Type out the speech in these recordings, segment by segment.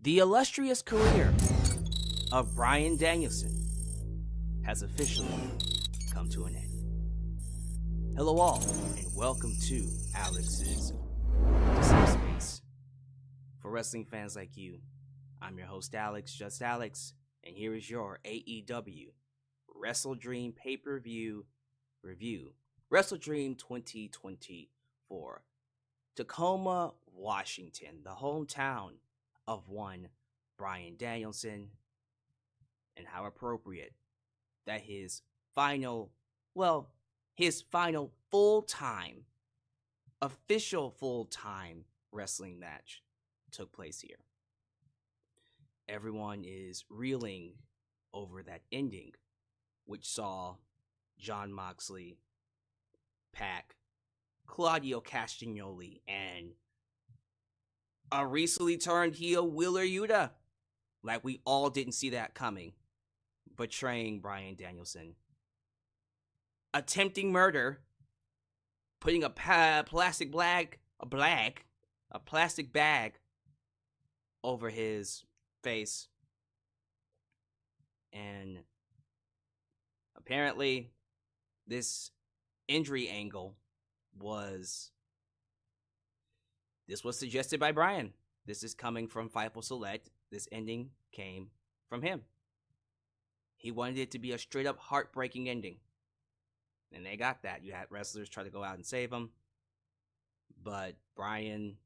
The illustrious career of Bryan Danielson has officially come to an end. Hello all, and welcome to Alyx's Safe Space. For wrestling fans like you, I'm your host Alyx, just Alyx, and here is your AEW WrestleDream pay-per-view review. WrestleDream 2024. Tacoma, Washington, the hometown of one Bryan Danielson, and how appropriate that his final full-time, official full-time wrestling match took place here. Everyone is reeling over that ending, which saw Jon Moxley, Pac, Claudio Castagnoli, and a recently turned heel Wheeler Yuta. Like we all didn't see that coming. Betraying Bryan Danielson. Attempting murder. Putting a plastic bag over his face. And apparently this injury angle was suggested by Bryan. This is coming from Fightful Select. This ending came from him. He wanted it to be a straight up heartbreaking ending. And they got that. You had wrestlers try to go out and save him. But Bryan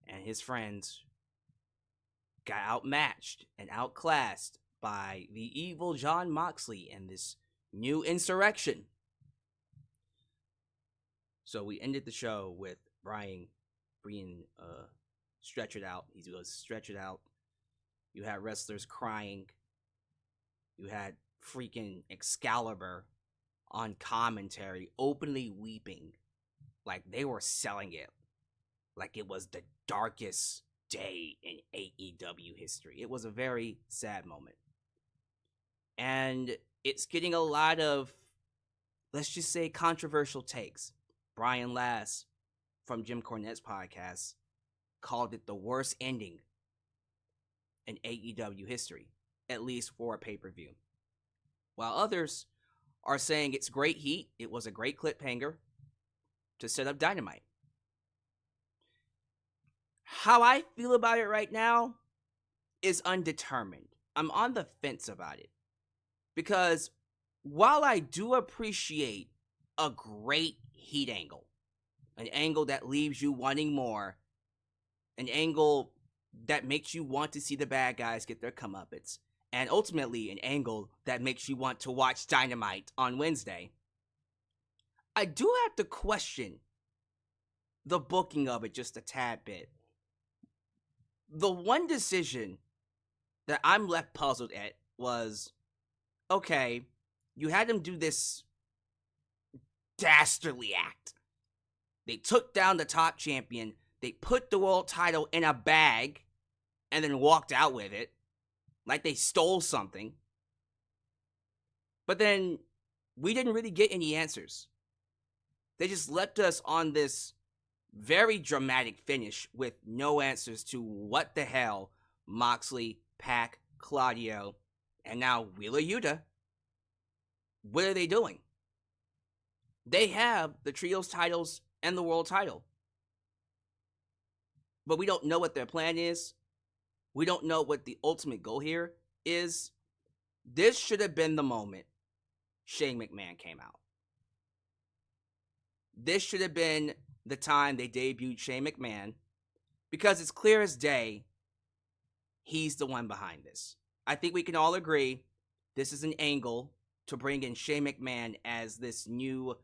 and his friends got outmatched and outclassed by the evil Jon Moxley and this new insurrection. So we ended the show with Bryan being stretchered out. He was stretchered out. You had wrestlers crying. You had freaking Excalibur on commentary openly weeping, like they were selling it like it was the darkest day in AEW history. It was a very sad moment. And it's getting a lot of, let's just say, controversial takes. Brian Last from Jim Cornette's podcast called it the worst ending in AEW history, at least for a pay-per-view. While others are saying it's great heat, it was a great cliffhanger to set up Dynamite. How I feel about it right now is undetermined. I'm on the fence about it. Because while I do appreciate a great heat angle, an angle that leaves you wanting more, an angle that makes you want to see the bad guys get their comeuppance, and ultimately an angle that makes you want to watch Dynamite on Wednesday, I do have to question the booking of it just a tad bit. The one decision that I'm left puzzled at was, okay, you had them do this dastardly act. They took down the top champion, they put the world title in a bag, and then walked out with it, like they stole something. But then, we didn't really get any answers. They just left us on this very dramatic finish with no answers to what the hell Moxley, Pac, Claudio, and now Wheeler Yuta, what are they doing? They have the trios titles and the world title. But we don't know what their plan is. We don't know what the ultimate goal here is. This should have been the moment Shane McMahon came out. This should have been the time they debuted Shane McMahon, because it's clear as day he's the one behind this. I think we can all agree this is an angle to bring in Shane McMahon as this new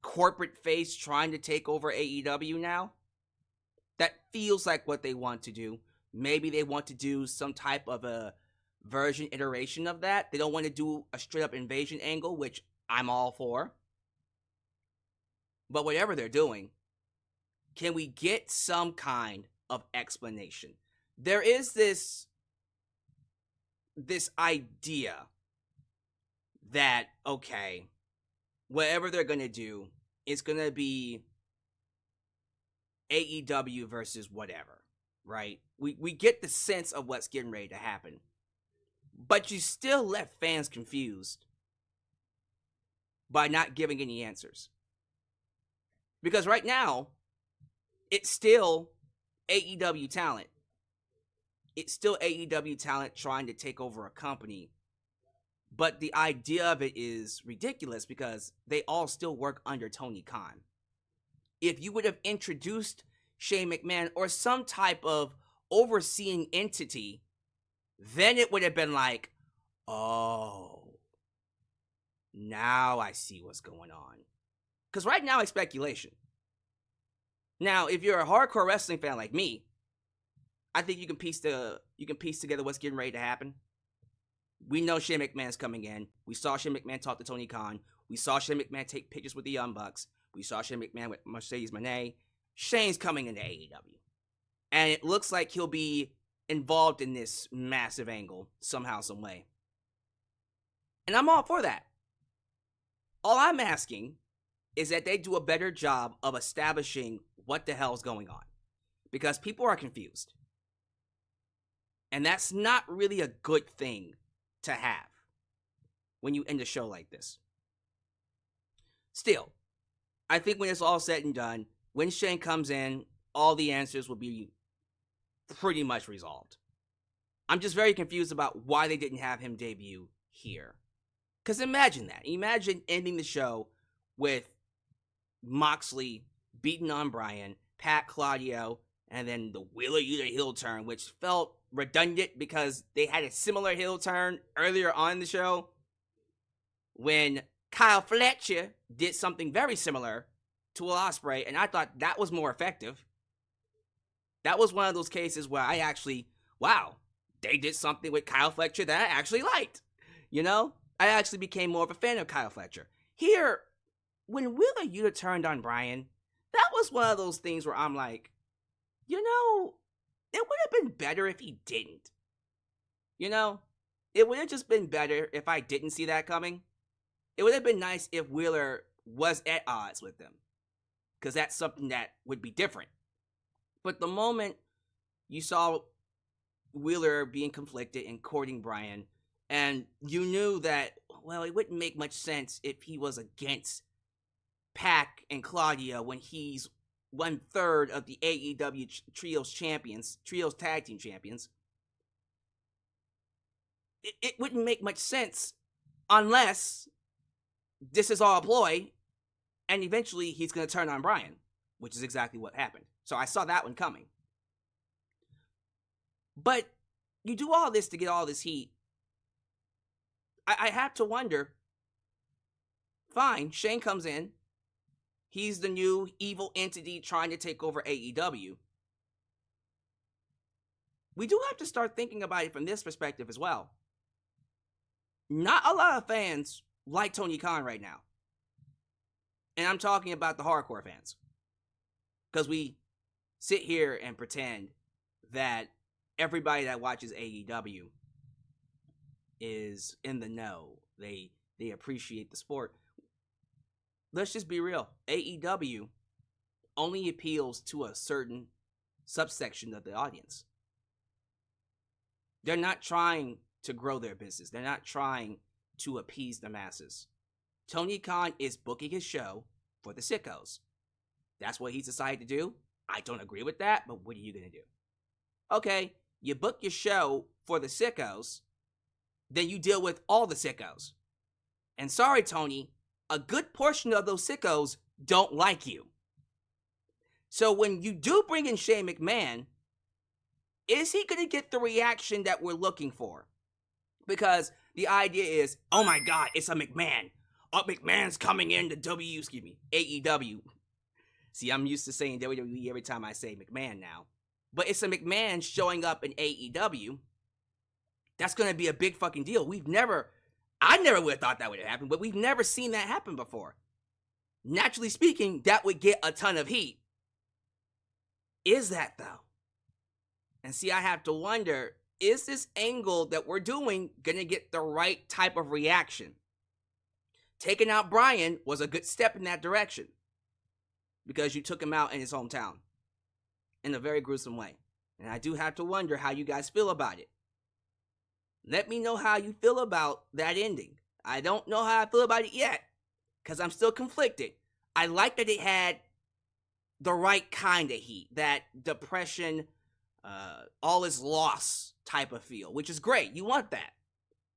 corporate face trying to take over AEW now. That feels like what they want to do. Maybe they want to do some type of a version iteration of that. They don't want to do a straight up invasion angle, which I'm all for. But whatever they're doing, can we get some kind of explanation? There is this idea that, okay, whatever they're going to do, it's going to be AEW versus whatever. right? We get the sense of what's getting ready to happen. But you still left fans confused by not giving any answers. Because right now, it's still AEW talent. It's still AEW talent trying to take over a company. But the idea of it is ridiculous because they all still work under Tony Khan. If you would have introduced Shane McMahon or some type of overseeing entity, then it would have been like, oh, now I see what's going on. Because right now it's speculation. Now, if you're a hardcore wrestling fan like me, I think you can piece together what's getting ready to happen. We know Shane McMahon's coming in. We saw Shane McMahon talk to Tony Khan. We saw Shane McMahon take pictures with the Young Bucks. We saw Shane McMahon with Mercedes Moné. Shane's coming into AEW. And it looks like he'll be involved in this massive angle somehow, some way. And I'm all for that. All I'm asking is that they do a better job of establishing what the hell's going on. Because people are confused. And that's not really a good thing to have when you end a show like this. Still, I think when it's all said and done, when Shane comes in, all the answers will be pretty much resolved. I'm just very confused about why they didn't have him debut here. Because imagine that. Imagine ending the show with Moxley beating on Bryan, Pat Claudio, and then the Wheeler Yuta heel turn, which felt redundant because they had a similar heel turn earlier on in the show when Kyle Fletcher did something very similar to Ospreay, and I thought that was more effective. That was one of those cases where I actually, wow, they did something with Kyle Fletcher that I actually liked. You know? I actually became more of a fan of Kyle Fletcher. Here, when Wheeler Yuta turned on Bryan, that was one of those things where I'm like, you know, it would have been better if he didn't. You know? It would have just been better if I didn't see that coming. It would have been nice if Wheeler was at odds with them. Because that's something that would be different. But the moment you saw Wheeler being conflicted and courting Bryan, and you knew that, well, it wouldn't make much sense if he was against Pac and Claudia when he's 1/3 of the AEW Trios Tag Team Champions. It wouldn't make much sense unless this is all a ploy, and eventually he's going to turn on Bryan, which is exactly what happened. So I saw that one coming. But you do all this to get all this heat. I have to wonder, fine, Shane comes in. He's the new evil entity trying to take over AEW. We do have to start thinking about it from this perspective as well. Not a lot of fans like Tony Khan right now. And I'm talking about the hardcore fans. Because we sit here and pretend that everybody that watches AEW is in the know. They appreciate the sport. Let's just be real. AEW only appeals to a certain subsection of the audience. They're not trying to grow their business. They're not trying to appease the masses. Tony Khan is booking his show for the sickos. That's what he's decided to do. I don't agree with that, but what are you going to do? Okay, you book your show for the sickos, then you deal with all the sickos. And sorry, Tony, a good portion of those sickos don't like you. So when you do bring in Shane McMahon, is he going to get the reaction that we're looking for? Because the idea is, oh my God, it's a McMahon. Oh, McMahon's coming in to AEW. See, I'm used to saying WWE every time I say McMahon now. But it's a McMahon showing up in AEW. That's going to be a big fucking deal. I never would have thought that would have happened, but we've never seen that happen before. Naturally speaking, that would get a ton of heat. Is that though? And see, I have to wonder, is this angle that we're doing going to get the right type of reaction? Taking out Bryan was a good step in that direction. Because you took him out in his hometown. In a very gruesome way. And I do have to wonder how you guys feel about it. Let me know how you feel about that ending. I don't know how I feel about it yet, because I'm still conflicted. I like that it had the right kind of heat, that depression, all is lost type of feel, which is great. You want that.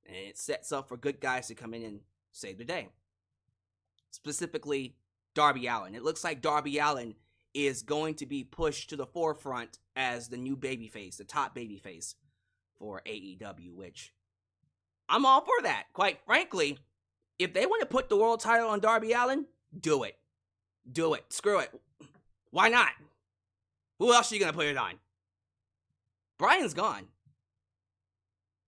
And it sets up for good guys to come in and save the day. Specifically, Darby Allin. It looks like Darby Allin is going to be pushed to the forefront as the new babyface, the top babyface for AEW, which I'm all for that. Quite frankly, if they want to put the world title on Darby Allin, do it. Do it. Screw it. Why not? Who else are you going to put it on? Bryan's gone.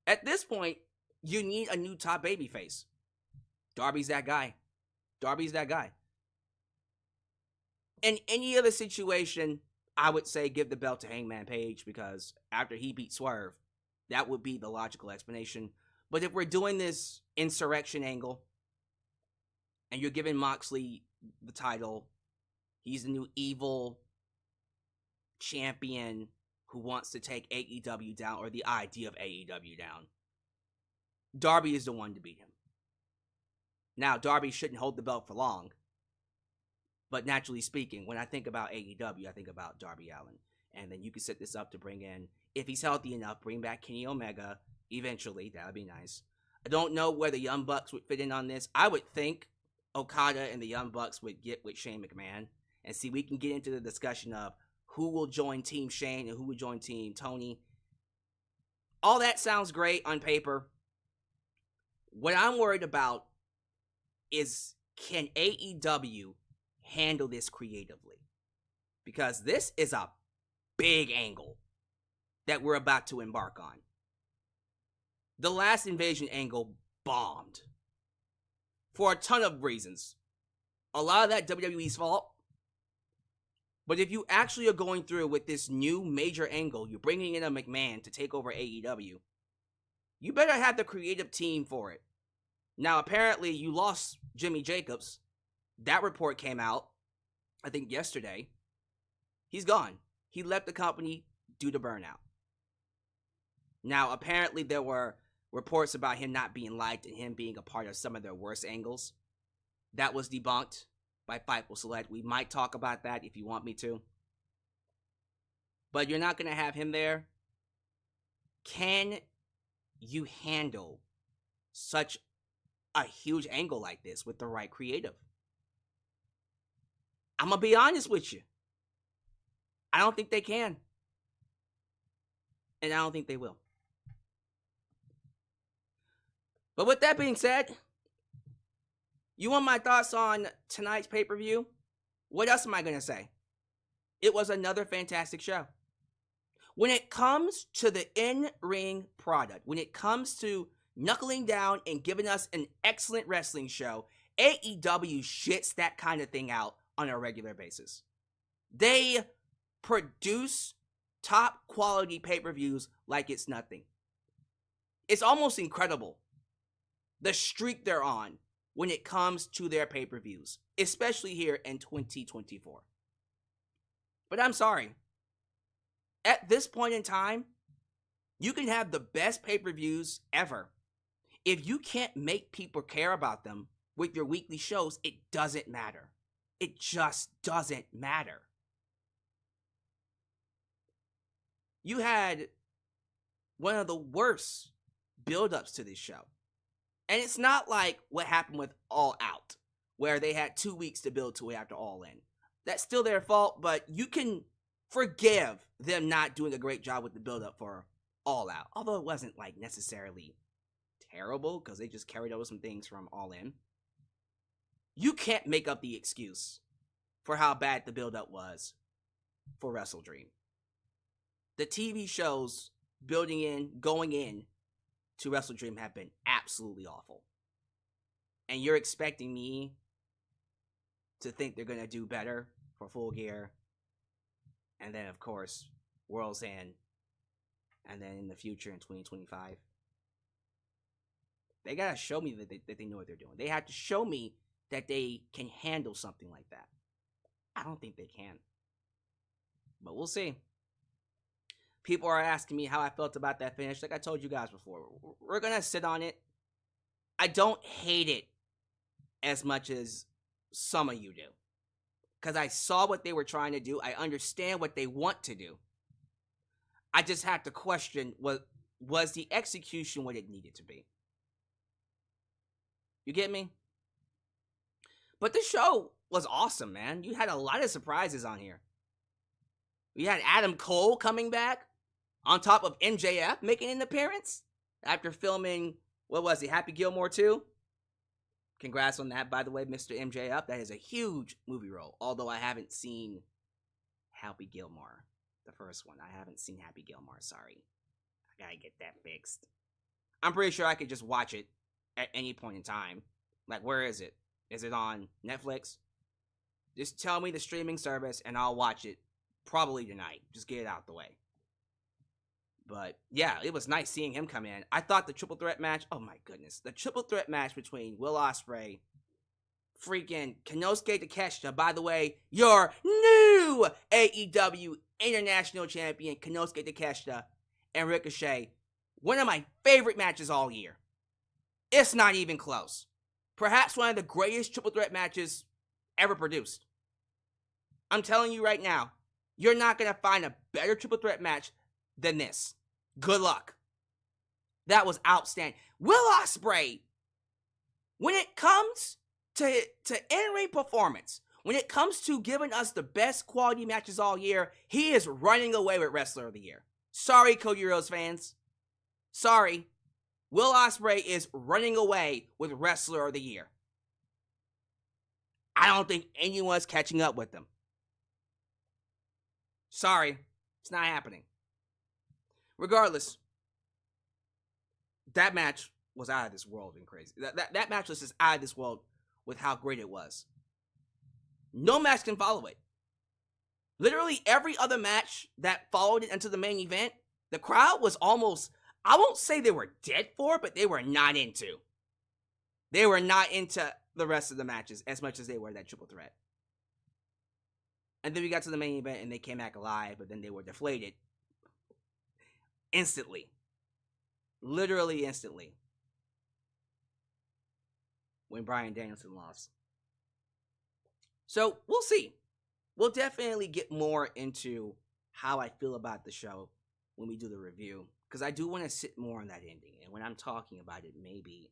At this point, you need a new top babyface. Darby's that guy. Darby's that guy. In any other situation, I would say give the belt to Hangman Page, because after he beat Swerve, that would be the logical explanation. But if we're doing this insurrection angle, and you're giving Moxley the title, he's the new evil champion who wants to take AEW down, or the idea of AEW down. Darby is the one to beat him. Now, Darby shouldn't hold the belt for long. But naturally speaking, when I think about AEW, I think about Darby Allin. And then you can set this up to bring in, if he's healthy enough, bring back Kenny Omega eventually. That would be nice. I don't know where the Young Bucks would fit in on this. I would think Okada and the Young Bucks would get with Shane McMahon. And see, we can get into the discussion of who will join Team Shane and who will join Team Tony. All that sounds great on paper. What I'm worried about is, can AEW handle this creatively? Because this is a big angle that we're about to embark on. The last Invasion angle bombed for a ton of reasons. A lot of that WWE's fault. But if you actually are going through with this new major angle, you're bringing in a McMahon to take over AEW, you better have the creative team for it. Now, apparently, you lost Jimmy Jacobs. That report came out, I think, yesterday. He's gone. He left the company due to burnout. Now, apparently, there were reports about him not being liked and him being a part of some of their worst angles. That was debunked by Fightful Select. We might talk about that if you want me to. But you're not going to have him there. Can you handle such a huge angle like this with the right creative? I'm going to be honest with you. I don't think they can. And I don't think they will. But with that being said, you want my thoughts on tonight's pay-per-view? What else am I going to say? It was another fantastic show. When it comes to the in-ring product, when it comes to knuckling down and giving us an excellent wrestling show, AEW shits that kind of thing out on a regular basis. They produce top quality pay-per-views like it's nothing. It's almost incredible the streak they're on when it comes to their pay-per-views, especially here in 2024. But I'm sorry. At this point in time, you can have the best pay-per-views ever. If you can't make people care about them with your weekly shows, it doesn't matter. It just doesn't matter. You had one of the worst build-ups to this show. And it's not like what happened with All Out, where they had 2 weeks to build to it after All In. That's still their fault, but you can forgive them not doing a great job with the build-up for All Out. Although it wasn't like necessarily terrible, because they just carried over some things from All In. You can't make up the excuse for how bad the build-up was for WrestleDream. The TV shows going in to WrestleDream have been absolutely awful. And you're expecting me to think they're going to do better for Full Gear. And then, of course, World's End. And then in the future in 2025. They got to show me that they know what they're doing. They have to show me that they can handle something like that. I don't think they can. But we'll see. People are asking me how I felt about that finish. Like I told you guys before, we're going to sit on it. I don't hate it as much as some of you do. Because I saw what they were trying to do. I understand what they want to do. I just have to question, was the execution what it needed to be? You get me? But the show was awesome, man. You had a lot of surprises on here. We had Adam Cole coming back on top of MJF making an appearance after filming, what was it, Happy Gilmore 2? Congrats on that, by the way, Mr. MJF. That is a huge movie role, although I haven't seen Happy Gilmore, the first one. I haven't seen Happy Gilmore, sorry. I gotta get that fixed. I'm pretty sure I could just watch it at any point in time. Like, where is it? Is it on Netflix? Just tell me the streaming service and I'll watch it probably tonight. Just get it out the way. But yeah, it was nice seeing him come in. I thought the triple threat match, oh my goodness. The triple threat match between Will Ospreay, freaking Konosuke Takeshita, by the way, your new AEW International Champion, Konosuke Takeshita, and Ricochet. One of my favorite matches all year. It's not even close. Perhaps one of the greatest triple threat matches ever produced. I'm telling you right now, you're not going to find a better triple threat match than this. Good luck. That was outstanding. Will Ospreay, when it comes to in-ring performance, when it comes to giving us the best quality matches all year, he is running away with Wrestler of the Year. Sorry, Cody Rhodes fans. Sorry. Will Ospreay is running away with Wrestler of the Year. I don't think anyone's catching up with them. Sorry. It's not happening. Regardless, that match was out of this world and crazy. That match was just out of this world with how great it was. No match can follow it. Literally every other match that followed it into the main event, the crowd was almost, I won't say they were dead for, but they were not into. They were not into the rest of the matches as much as they were that triple threat. And then we got to the main event and they came back alive, but then they were deflated. Instantly. Literally instantly. When Bryan Danielson lost. So, we'll see. We'll definitely get more into how I feel about the show when we do the review. Because I do want to sit more on that ending. And when I'm talking about it, maybe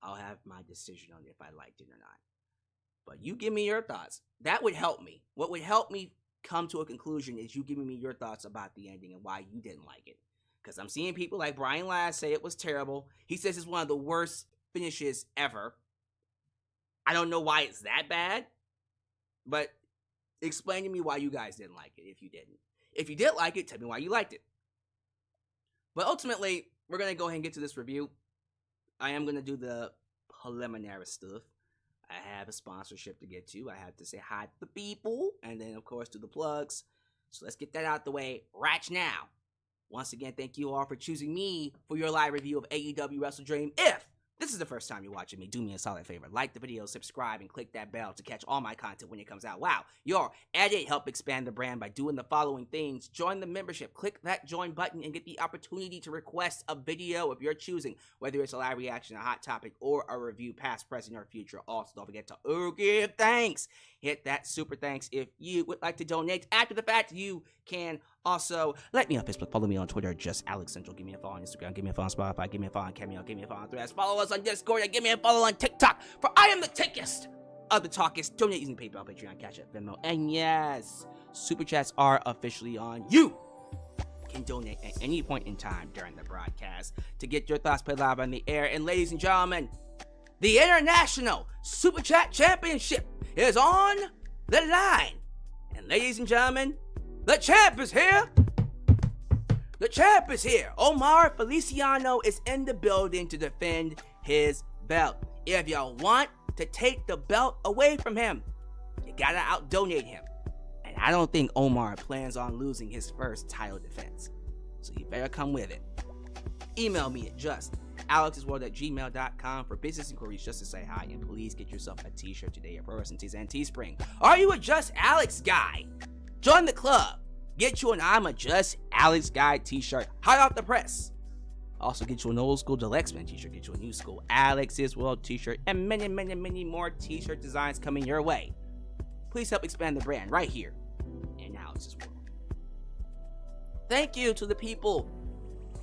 I'll have my decision on if I liked it or not. But you give me your thoughts. That would help me. What would help me come to a conclusion is you giving me your thoughts about the ending and why you didn't like it. Because I'm seeing people like Brian Last say it was terrible. He says it's one of the worst finishes ever. I don't know why it's that bad. But explain to me why you guys didn't like it if you didn't. If you did like it, tell me why you liked it. But ultimately, we're going to go ahead and get to this review. I am going to do the preliminary stuff. I have a sponsorship to get to. I have to say hi to the people. And then, of course, do the plugs. So let's get that out the way right now. Once again, thank you all for choosing me for your live review of AEW WrestleDream. If this is the first time you're watching me, do me a solid favor. Like the video, subscribe, and click that bell to catch all my content when it comes out. Wow, your edit help expand the brand by doing the following things. Join the membership. Click that join button and get the opportunity to request a video of your choosing, whether it's a live reaction, a hot topic, or a review past, present, or future. Also, don't forget to give thanks. Hit that super thanks if you would like to donate. After the fact, you can also like me on Facebook, follow me on Twitter, just Alyx Central. Give me a follow on Instagram, give me a follow on Spotify, give me a follow on Cameo, give me a follow on Threads. Follow us on Discord and give me a follow on TikTok. For I am the tickest of the talkest. Donate using PayPal, Patreon, Cash App, Venmo, and yes, Super Chats are officially on. You can donate at any point in time during the broadcast to get your thoughts played live on the air. And ladies and gentlemen, the International Super Chat Championship is on the line. And ladies and gentlemen, the champ is here. The champ is here. Omar Feliciano is in the building to defend his belt. If y'all want to take the belt away from him, you gotta out-donate him. And I don't think Omar plans on losing his first title defense. So you better come with it. Email me at AlyxWorld@gmail.com for business inquiries just to say hi. And please get yourself a t-shirt today at Pro Wrestling Tees and Teespring. Are you a Just Alex guy? Join the club. Get you an I'm a Just Alyx Guy t-shirt, hot off the press. Also get you an old school Deluxe Man t-shirt, get you a new school Alyx's World t-shirt, and many, many, many more t-shirt designs coming your way. Please help expand the brand right here in Alyx's World. Thank you to the people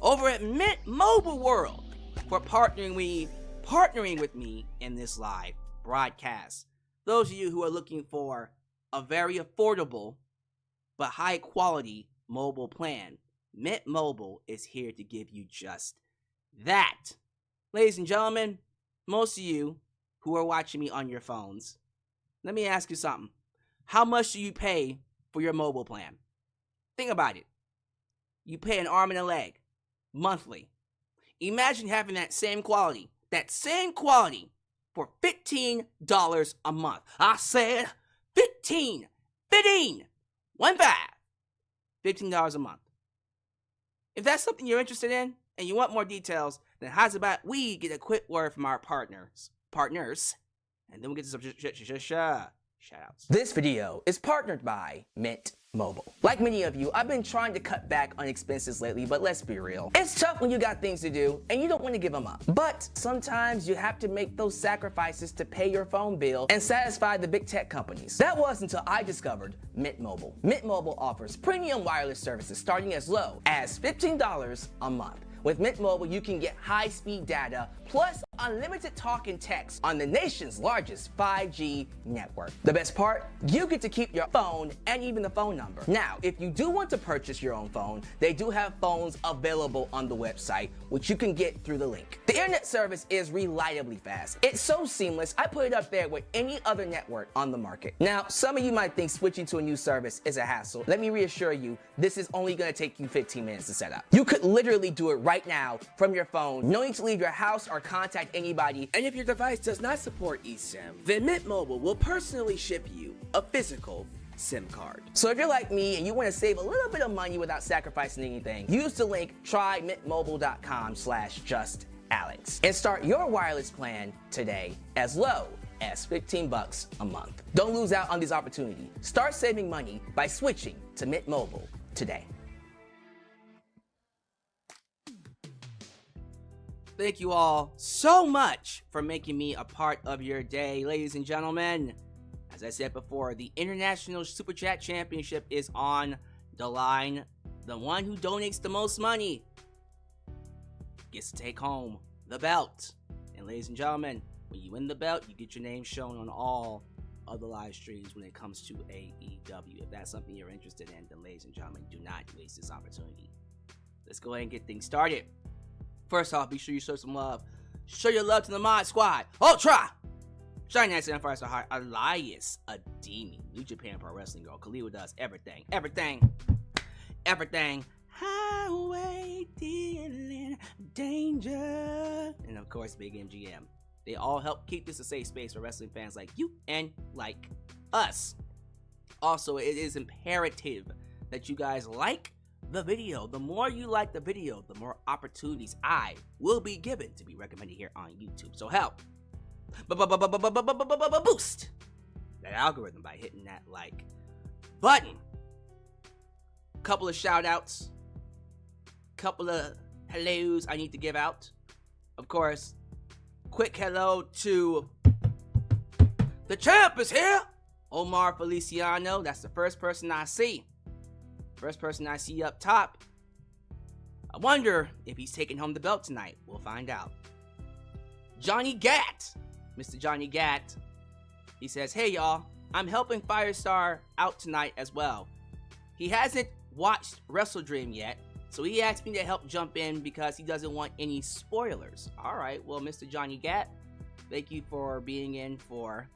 over at Mint Mobile World for partnering with me in this live broadcast. Those of you who are looking for a very affordable but high quality mobile plan, Mint Mobile is here to give you just that. Ladies and gentlemen, most of you who are watching me on your phones, let me ask you something. How much do you pay for your mobile plan? Think about it. You pay an arm and a leg monthly. Imagine having that same quality for $15 a month. I said 15, 15 $15 a month. If that's something you're interested in and you want more details, then how's about we get a quick word from our partners, and then we'll get to some shout-outs. This video is partnered by Mint Mobile. Like many of you, I've been trying to cut back on expenses lately, but let's be real. It's tough when you got things to do and you don't want to give them up. But sometimes you have to make those sacrifices to pay your phone bill and satisfy the big tech companies. That was until I discovered Mint Mobile. Mint Mobile offers premium wireless services starting as low as $15 a month. With Mint Mobile, you can get high-speed data plus unlimited talk and text on the nation's largest 5G network. The best part? You get to keep your phone and even the phone number. Now, if you do want to purchase your own phone, they do have phones available on the website, which you can get through the link. The internet service is reliably fast. It's so seamless, I put it up there with any other network on the market. Now, some of you might think switching to a new service is a hassle. Let me reassure you, this is only going to take you 15 minutes to set up. You could literally do it right now from your phone, no need to leave your house or contact anybody. And if your device does not support eSIM, then Mint Mobile will personally ship you a physical SIM card. So if you're like me and you want to save a little bit of money without sacrificing anything, use the link trymintmobile.com/justalyx and start your wireless plan today as low as $15 a month. Don't lose out on this opportunity. Start saving money by switching to Mint Mobile today. Thank you all so much for making me a part of your day, ladies and gentlemen. As I said before, the International Super Chat Championship is on the line. The one who donates the most money gets to take home the belt. And ladies and gentlemen, when you win the belt, you get your name shown on all of the live streams when it comes to AEW. If that's something you're interested in, then ladies and gentlemen, do not waste this opportunity. Let's go ahead and get things started. First off, be sure you show some love. Show your love to the Mod Squad. Ultra! Shine Nights and Firestar Heart. Elias Ademi. New Japan Pro Wrestling Girl. Khalil does everything. Highway dealing danger. And of course, Big MGM. They all help keep this a safe space for wrestling fans like you and like us. Also, it is imperative that you guys like the video. The more you like the video, the more opportunities I will be given to be recommended here on YouTube. So help boost that algorithm by hitting that like button. Couple of shout outs, couple of hellos I need to give out. Of course, quick hello to the champ is here, Omar Feliciano. That's the first person I see. First person I see up top. I wonder if he's taking home the belt tonight. We'll find out. Johnny Gat. Mr. Johnny Gat. He says, hey y'all, I'm helping Firestar out tonight as well. He hasn't watched WrestleDream yet, so he asked me to help jump in because he doesn't want any spoilers. Alright, well Mr. Johnny Gat, thank you for being in for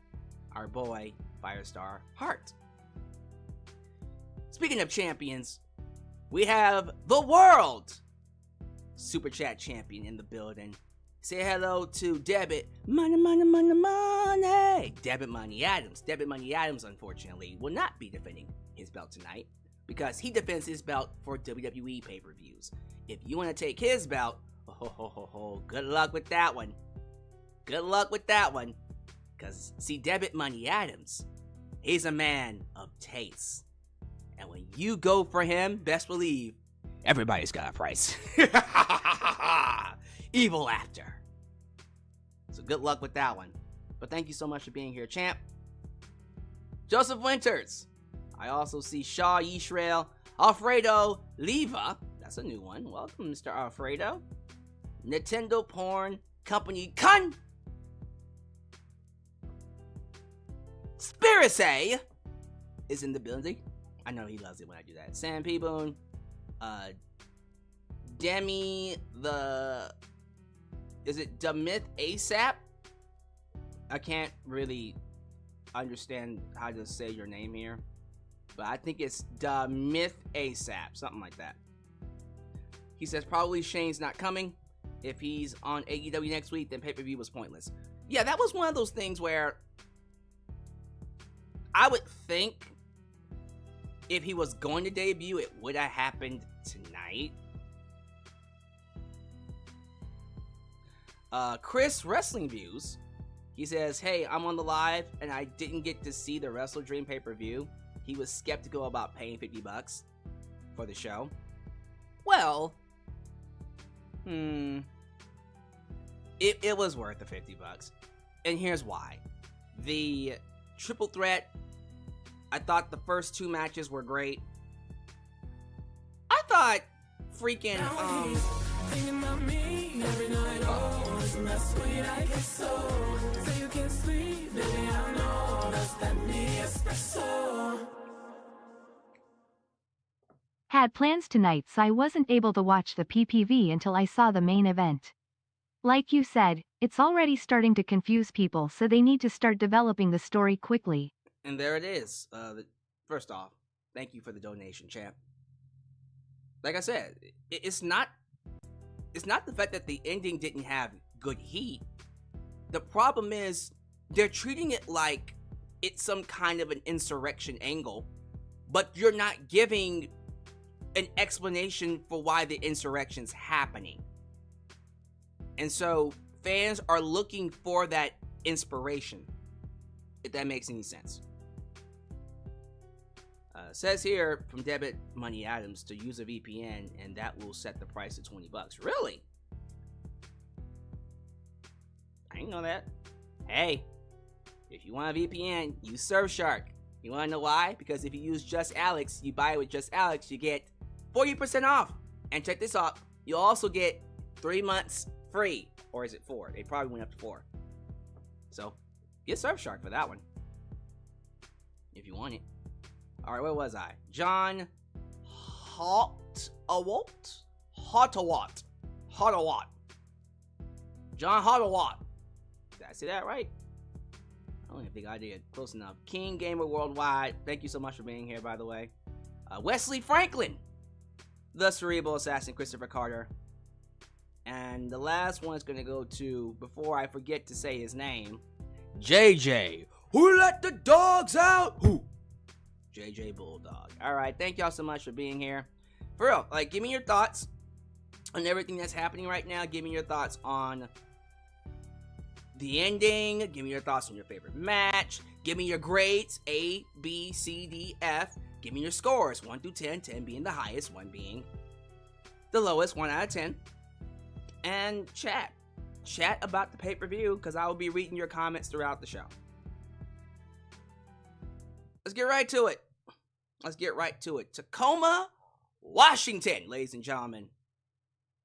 our boy Firestar Hart. Speaking of champions, we have the World Super Chat Champion in the building. Say hello to Debit Money. Debit Money Adams. Debit Money Adams, unfortunately, will not be defending his belt tonight because he defends his belt for WWE pay-per-views. If you want to take his belt, good luck with that one. Good luck with that one. Because, see, Debit Money Adams, he's a man of taste. And when you go for him, best believe, everybody's got a price. Evil laughter. So good luck with that one. But thank you so much for being here, champ. Joseph Winters. I also see Shaw Yisrael. Alfredo Leva. That's a new one. Welcome, Mr. Alfredo. Nintendo Porn Company Kun. Spiracy is in the building. I know he loves it when I do that. Sam Peeboon. Demi the... Is it Demyth ASAP? I can't really understand how to say your name here, but I think it's Demyth ASAP, something like that. He says probably Shane's not coming. If he's on AEW next week, then pay-per-view was pointless. Yeah, that was one of those things where I would think if he was going to debut, it would have happened tonight. Chris Wrestling Views. He says, hey, I'm on the live and I didn't get to see the WrestleDream pay-per-view. He was skeptical about paying $50 for the show. Well, it was worth the $50. And here's why. The triple threat, I thought the first two matches were great. I thought freaking, Had plans tonight, so I wasn't able to watch the PPV until I saw the main event. Like you said, it's already starting to confuse people, so they need to start developing the story quickly. And there it is. First off, thank you for the donation, champ. Like I said, it's not the fact that the ending didn't have good heat. The problem is they're treating it like it's some kind of an insurrection angle, but you're not giving an explanation for why the insurrection's happening. And so fans are looking for that inspiration, if that makes any sense. Says here from Debit Money Adams to use a VPN and that will set the price to $20. Really? I didn't know that. Hey, if you want a VPN, use Surfshark. You want to know why? Because if you use Just Alyx, you buy it with Just Alyx, you get 40% off. And check this out, you also get 3 months free. Or is it 4? They probably went up to 4. So, get Surfshark for that one. If you want it. Alright, where was I? John Hottawat. John Hottawat. Did I say that right? I don't think I did. Close enough. King Gamer Worldwide. Thank you so much for being here, by the way. Wesley Franklin. The Cerebral Assassin, Christopher Carter. And the last one is going to go to, before I forget to say his name, JJ. Who let the dogs out? Who? JJ Bulldog. Alright, thank y'all so much for being here. For real, like, give me your thoughts on everything that's happening right now. Give me your thoughts on the ending. Give me your thoughts on your favorite match. Give me your grades, A, B, C, D, F. Give me your scores, 1 through 10, 10 being the highest, 1 being the lowest, 1 out of 10. And chat about the pay-per-view, because I will be reading your comments throughout the show. Let's get right to it. Tacoma, Washington, ladies and gentlemen,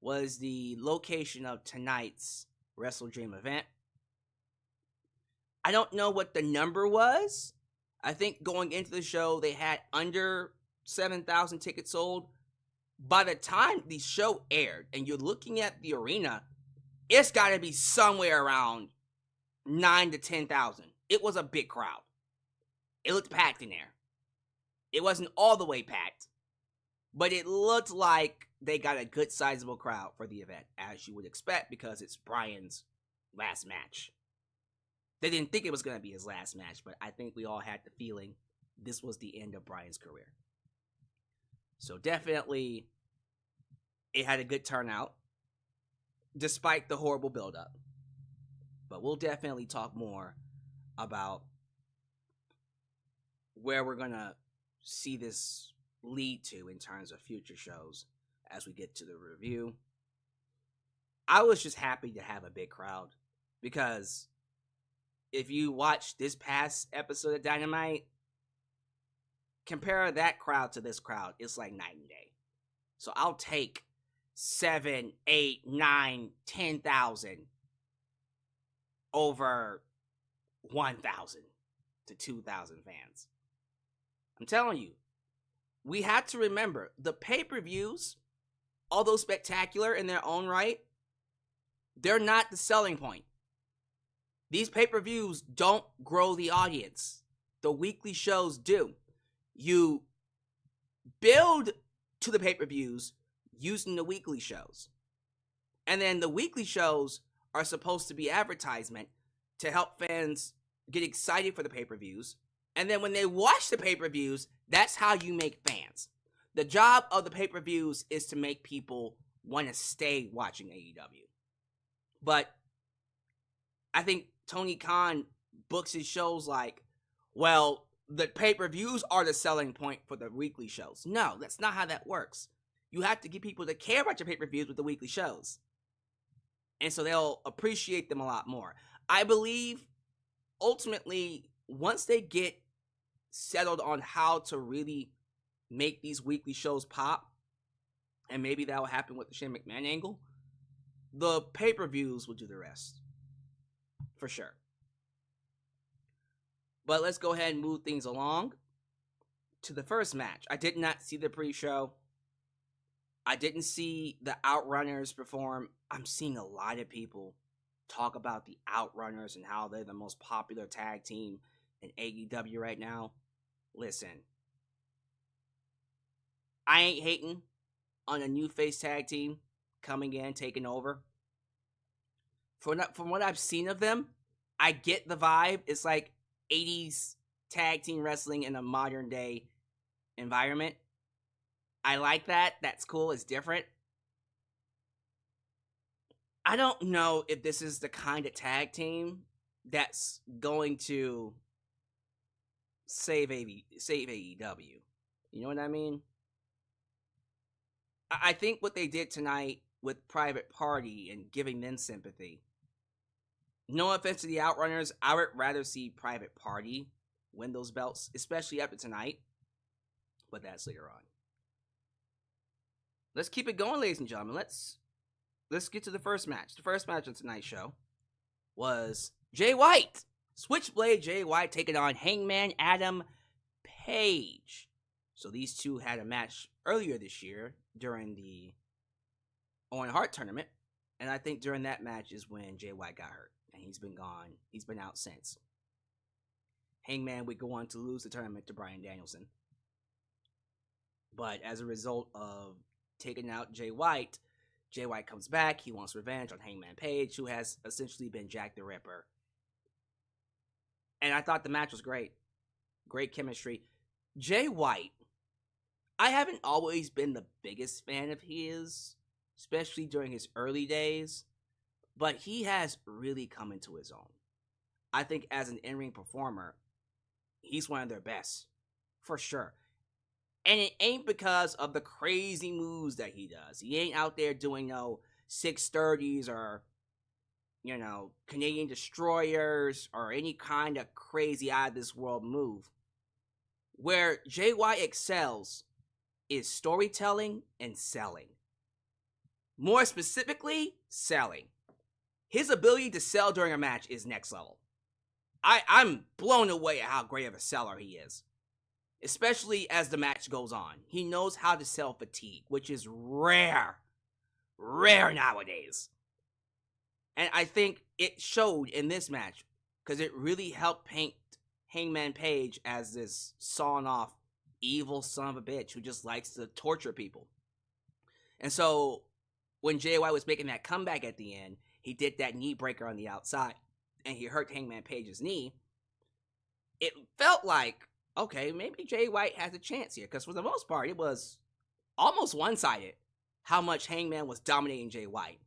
was the location of tonight's WrestleDream event. I don't know what the number was. I think going into the show, they had under 7,000 tickets sold. By the time the show aired, and you're looking at the arena, it's got to be somewhere around 9 to 10,000. It was a big crowd. It looked packed in there. It wasn't all the way packed, but it looked like they got a good sizable crowd for the event, as you would expect, because it's Bryan's last match. They didn't think it was going to be his last match, but I think we all had the feeling this was the end of Bryan's career. So definitely, it had a good turnout, despite the horrible build-up. But we'll definitely talk more about where we're going to see this lead to in terms of future shows as we get to the review. I was just happy to have a big crowd because if you watch this past episode of Dynamite, compare that crowd to this crowd, it's like night and day. So I'll take 7, 8, 9, 10,000 over 1,000 to 2,000 fans. I'm telling you, we have to remember the pay-per-views, although spectacular in their own right, they're not the selling point. These pay-per-views don't grow the audience. The weekly shows do. You build to the pay-per-views using the weekly shows. And then the weekly shows are supposed to be advertisement to help fans get excited for the pay-per-views. And then when they watch the pay-per-views, that's how you make fans. The job of the pay-per-views is to make people want to stay watching AEW. But I think Tony Khan books his shows like, well, the pay-per-views are the selling point for the weekly shows. No, that's not how that works. You have to get people to care about your pay-per-views with the weekly shows. And so they'll appreciate them a lot more. I believe, ultimately, once they get settled on how to really make these weekly shows pop, and maybe that will happen with the Shane McMahon angle, the pay-per-views will do the rest. For sure. But let's go ahead and move things along to the first match. I did not see the pre-show. I didn't see the Outrunners perform. I'm seeing a lot of people talk about the Outrunners and how they're the most popular tag team in AEW right now. Listen, I ain't hating on a new face tag team coming in, taking over. From what I've seen of them, I get the vibe. It's like 80s tag team wrestling in a modern day environment. I like that. That's cool. It's different. I don't know if this is the kind of tag team that's going to save AEW. You know what I mean? I think what they did tonight with Private Party and giving them sympathy. No offense to the Outrunners, I would rather see Private Party win those belts, especially after tonight. But that's later on. Let's keep it going, ladies and gentlemen. Let's get to the first match. The first match of tonight's show was Jay White. Switchblade Jay White taking on Hangman Adam Page. So these two had a match earlier this year during the Owen Hart tournament. And I think during that match is when Jay White got hurt. And he's been gone. He's been out since. Hangman would go on to lose the tournament to Bryan Danielson. But as a result of taking out Jay White comes back. He wants revenge on Hangman Page, who has essentially been Jack the Ripper. And I thought the match was great. Great chemistry. Jay White, I haven't always been the biggest fan of his, especially during his early days, but he has really come into his own. I think as an in-ring performer, he's one of their best, for sure. And it ain't because of the crazy moves that he does. He ain't out there doing no 630s or, Canadian Destroyers or any kind of crazy out-of-this-world move. Where Jay White excels is storytelling and selling. More specifically, selling. His ability to sell during a match is next level. I'm blown away at how great of a seller he is. Especially as the match goes on. He knows how to sell fatigue, which is rare. Rare nowadays. And I think it showed in this match, because it really helped paint Hangman Page as this sawn off evil son of a bitch who just likes to torture people. And so when Jay White was making that comeback at the end, he did that knee breaker on the outside and he hurt Hangman Page's knee. It felt like, okay, maybe Jay White has a chance here, because for the most part, it was almost one-sided how much Hangman was dominating Jay White.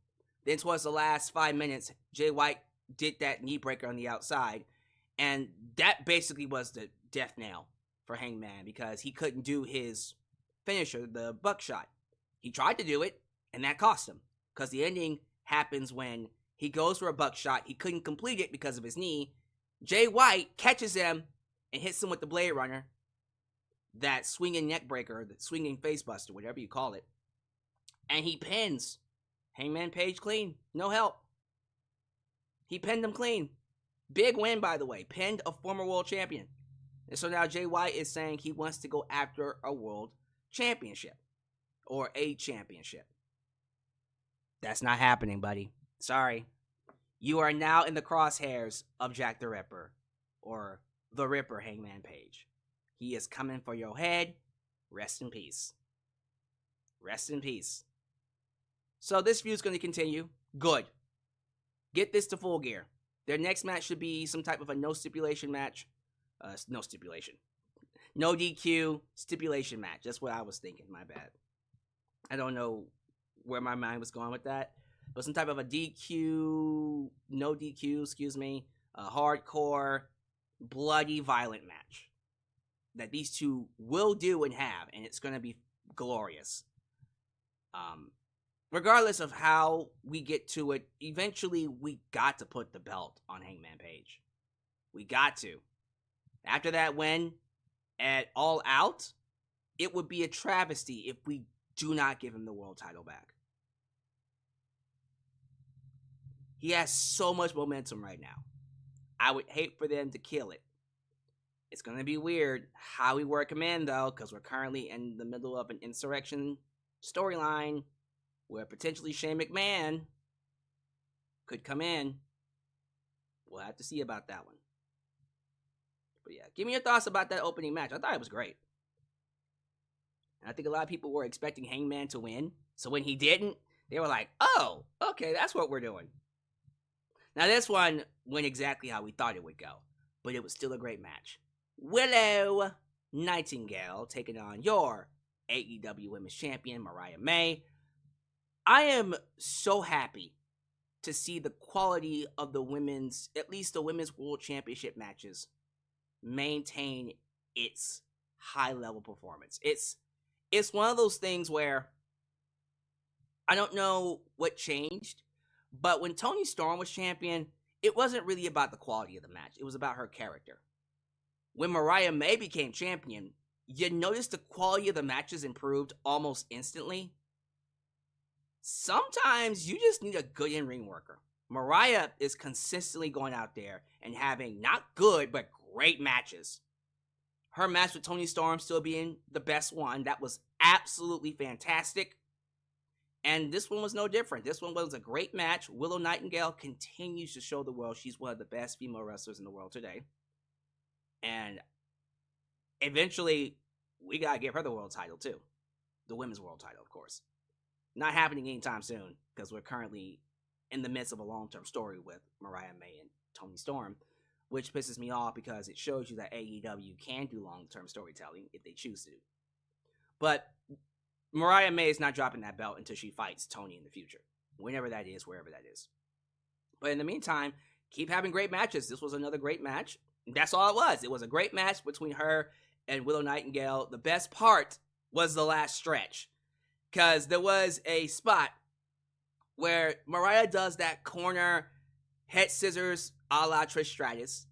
Then towards the last 5 minutes, Jay White did that knee breaker on the outside, and that basically was the death knell for Hangman, because he couldn't do his finisher, the buckshot. He tried to do it, and that cost him. Because the ending happens when he goes for a buckshot. He couldn't complete it because of his knee. Jay White catches him and hits him with the Blade Runner. That swinging neck breaker, the swinging face buster, whatever you call it. And he pins Hangman Page clean. No help. He pinned him clean. Big win, by the way. Pinned a former world champion. And so now Jay White is saying he wants to go after a world championship. Or a championship. That's not happening, buddy. Sorry. You are now in the crosshairs of Jack the Ripper. Or the Ripper Hangman Page. He is coming for your head. Rest in peace. Rest in peace. So this feud is going to continue. Good. Get this to Full Gear. Their next match should be some type of a no stipulation match. No stipulation. No DQ stipulation match. That's what I was thinking. My bad. I don't know where my mind was going with that. But some type of a DQ, no DQ, excuse me. A hardcore, bloody, violent match. That these two will do and have. And it's going to be glorious. Regardless of how we get to it, eventually we got to put the belt on Hangman Page. We got to. After that win at All Out, it would be a travesty if we do not give him the world title back. He has so much momentum right now. I would hate for them to kill it. It's going to be weird how we work him in, though, because we're currently in the middle of an insurrection storyline where potentially Shane McMahon could come in. We'll have to see about that one. But yeah, give me your thoughts about that opening match. I thought it was great. And I think a lot of people were expecting Hangman to win. So when he didn't, they were like, oh, okay, that's what we're doing. Now this one went exactly how we thought it would go. But it was still a great match. Willow Nightingale taking on your AEW Women's Champion, Mariah May. I am so happy to see the quality of the women's, at least the Women's World Championship matches, maintain its high-level performance. It's one of those things where I don't know what changed, but when Toni Storm was champion, it wasn't really about the quality of the match. It was about her character. When Mariah May became champion, you noticed the quality of the matches improved almost instantly. Sometimes you just need a good in-ring worker. Mariah is consistently going out there and having not good, but great matches. Her match with Toni Storm still being the best one. That was absolutely fantastic. And this one was no different. This one was a great match. Willow Nightingale continues to show the world she's one of the best female wrestlers in the world today. And eventually, we gotta give her the world title too. The women's world title, of course. Not happening anytime soon, because we're currently in the midst of a long-term story with Mariah May and Toni Storm, which pisses me off because it shows you that AEW can do long-term storytelling if they choose to. But Mariah May is not dropping that belt until she fights Toni in the future. Whenever that is, wherever that is. But in the meantime, keep having great matches. This was another great match. That's all it was. It was a great match between her and Willow Nightingale. The best part was the last stretch. Because there was a spot where Mariah does that corner head scissors a la Trish Stratus.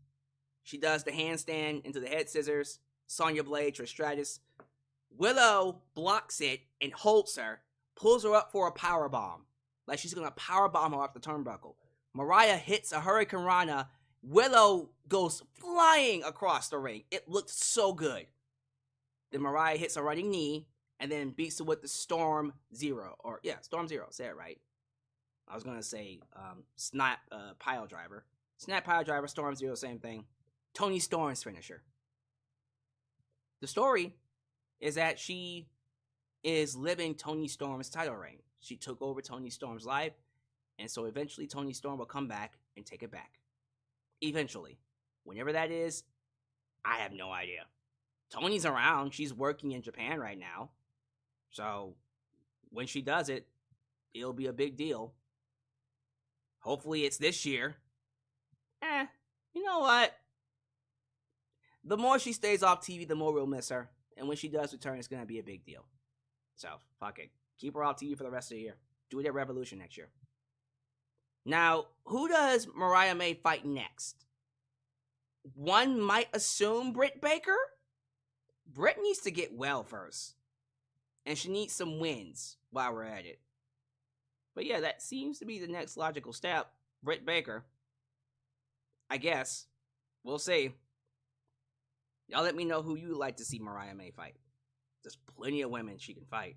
She does the handstand into the head scissors. Sonya Blade, Trish Stratus. Willow blocks it and holds her. Pulls her up for a powerbomb. Like she's going to powerbomb her off the turnbuckle. Mariah hits a Hurricane Rana. Willow goes flying across the ring. It looked so good. Then Mariah hits a running knee. And then beats her with the Storm Zero. Or, yeah, Storm Zero. Say it right. I was going to say Snap Pile Driver. Snap Pile Driver, Storm Zero, same thing. Toni Storm's finisher. The story is that she is living Toni Storm's title reign. She took over Toni Storm's life. And so eventually Toni Storm will come back and take it back. Eventually. Whenever that is, I have no idea. Toni's around. She's working in Japan right now. So, when she does it, it'll be a big deal. Hopefully it's this year. You know what? The more she stays off TV, the more we'll miss her. And when she does return, it's going to be a big deal. So, fuck it. Keep her off TV for the rest of the year. Do it at Revolution next year. Now, who does Mariah May fight next? One might assume Britt Baker? Britt needs to get well first. And she needs some wins while we're at it. But yeah, that seems to be the next logical step. Britt Baker. I guess. We'll see. Y'all let me know who you would like to see Mariah May fight. There's plenty of women she can fight.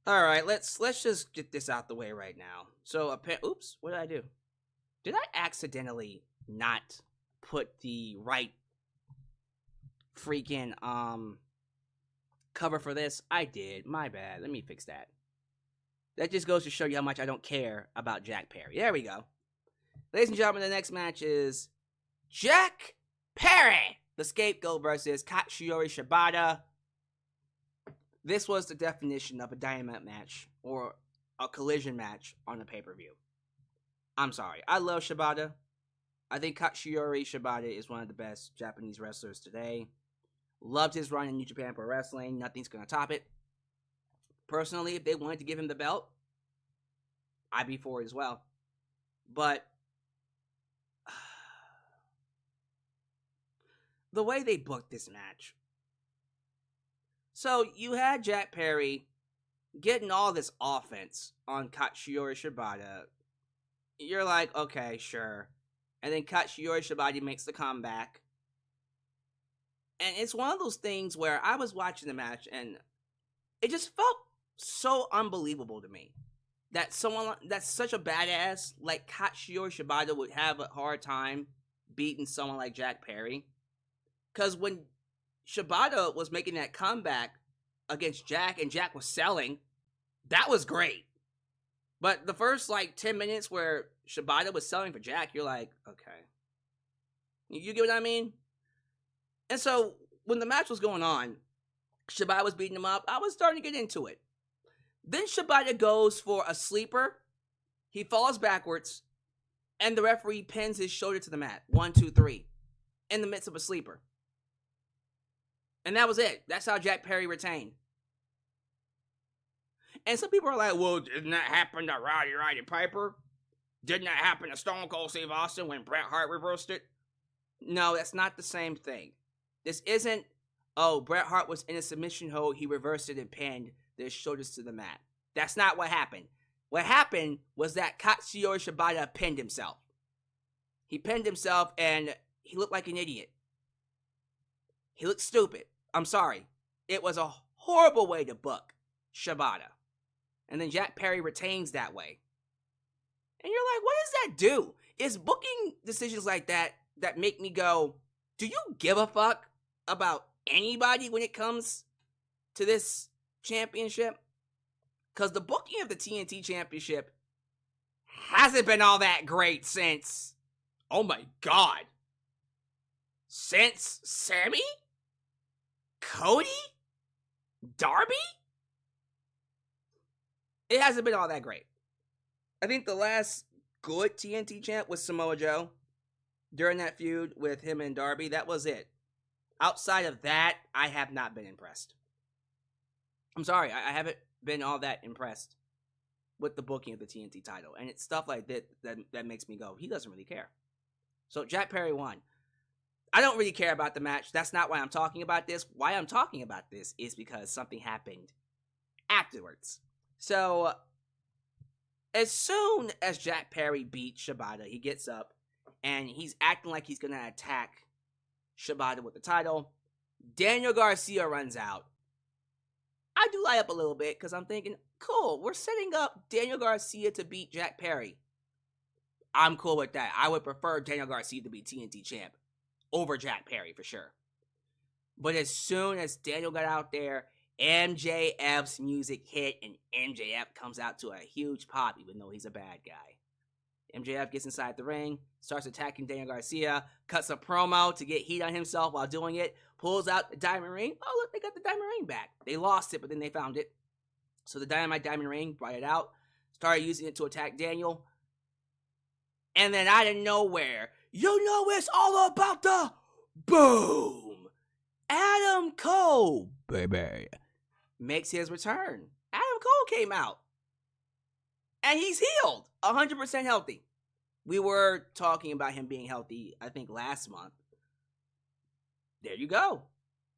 Alright, let's just get this out the way right now. So, oops, what did I do? Did I accidentally not put the right freaking cover for this? I did. My bad. Let me fix that. That just goes to show you how much I don't care about Jack Perry. There we go. Ladies and gentlemen, the next match is Jack Perry, the Scapegoat, versus Katsuyori Shibata. This was the definition of a Dynamite match or a collision match on a pay-per-view. I'm sorry. I love Shibata. I think Katsuyori Shibata is one of the best Japanese wrestlers today. Loved his run in New Japan Pro Wrestling. Nothing's going to top it. Personally, if they wanted to give him the belt, I'd be for it as well. But the way they booked this match. So you had Jack Perry getting all this offense on Katsuyori Shibata. You're like, okay, sure. And then Katsuyori Shibata makes the comeback. And it's one of those things where I was watching the match and it just felt so unbelievable to me that someone that's such a badass like Katsuyori Shibata would have a hard time beating someone like Jack Perry. Because when Shibata was making that comeback against Jack and Jack was selling, that was great. But the first 10 minutes where Shibata was selling for Jack, you're like, okay. You get what I mean? And so when the match was going on, Shibata was beating him up. I was starting to get into it. Then Shibata goes for a sleeper. He falls backwards. And the referee pins his shoulder to the mat. 1, 2, 3. In the midst of a sleeper. And that was it. That's how Jack Perry retained. And some people are like, well, didn't that happen to Roddy Piper? Didn't that happen to Stone Cold Steve Austin when Bret Hart reversed it? No, that's not the same thing. This isn't, oh, Bret Hart was in a submission hold, he reversed it and pinned their shoulders to the mat. That's not what happened. What happened was that Katsuyori Shibata pinned himself. He pinned himself and he looked like an idiot. He looked stupid. I'm sorry. It was a horrible way to book Shibata. And then Jack Perry retains that way. And you're like, what does that do? It's booking decisions like that that make me go, do you give a fuck about anybody when it comes to this championship? Because the booking of the TNT Championship hasn't been all that great since, oh my god, since Sammy? Cody? Darby? It hasn't been all that great. I think the last good TNT champ was Samoa Joe. During that feud with him and Darby, that was it. Outside of that, I have not been impressed. I'm sorry, I haven't been all that impressed with the booking of the TNT title. And it's stuff like that makes me go, he doesn't really care. So Jack Perry won. I don't really care about the match. That's not why I'm talking about this. Why I'm talking about this is because something happened afterwards. So, as soon as Jack Perry beats Shibata, he gets up and he's acting like he's going to attack Shibata with the title. Daniel Garcia runs out. I do light up a little bit because I'm thinking, cool, we're setting up Daniel Garcia to beat Jack Perry. I'm cool with that. I would prefer Daniel Garcia to be TNT champ over Jack Perry for sure. But as soon as Daniel got out there, MJF's music hit and MJF comes out to a huge pop even though he's a bad guy. MJF gets inside the ring, starts attacking Daniel Garcia, cuts a promo to get heat on himself while doing it, pulls out the diamond ring. Oh, look, they got the diamond ring back. They lost it, but then they found it. So the Dynamite diamond ring, brought it out, started using it to attack Daniel. And then out of nowhere, you know it's all about the boom. Adam Cole, baby. makes his return. Adam Cole came out. And he's healed. 100% healthy. We were talking about him being healthy, I think, last month. There you go.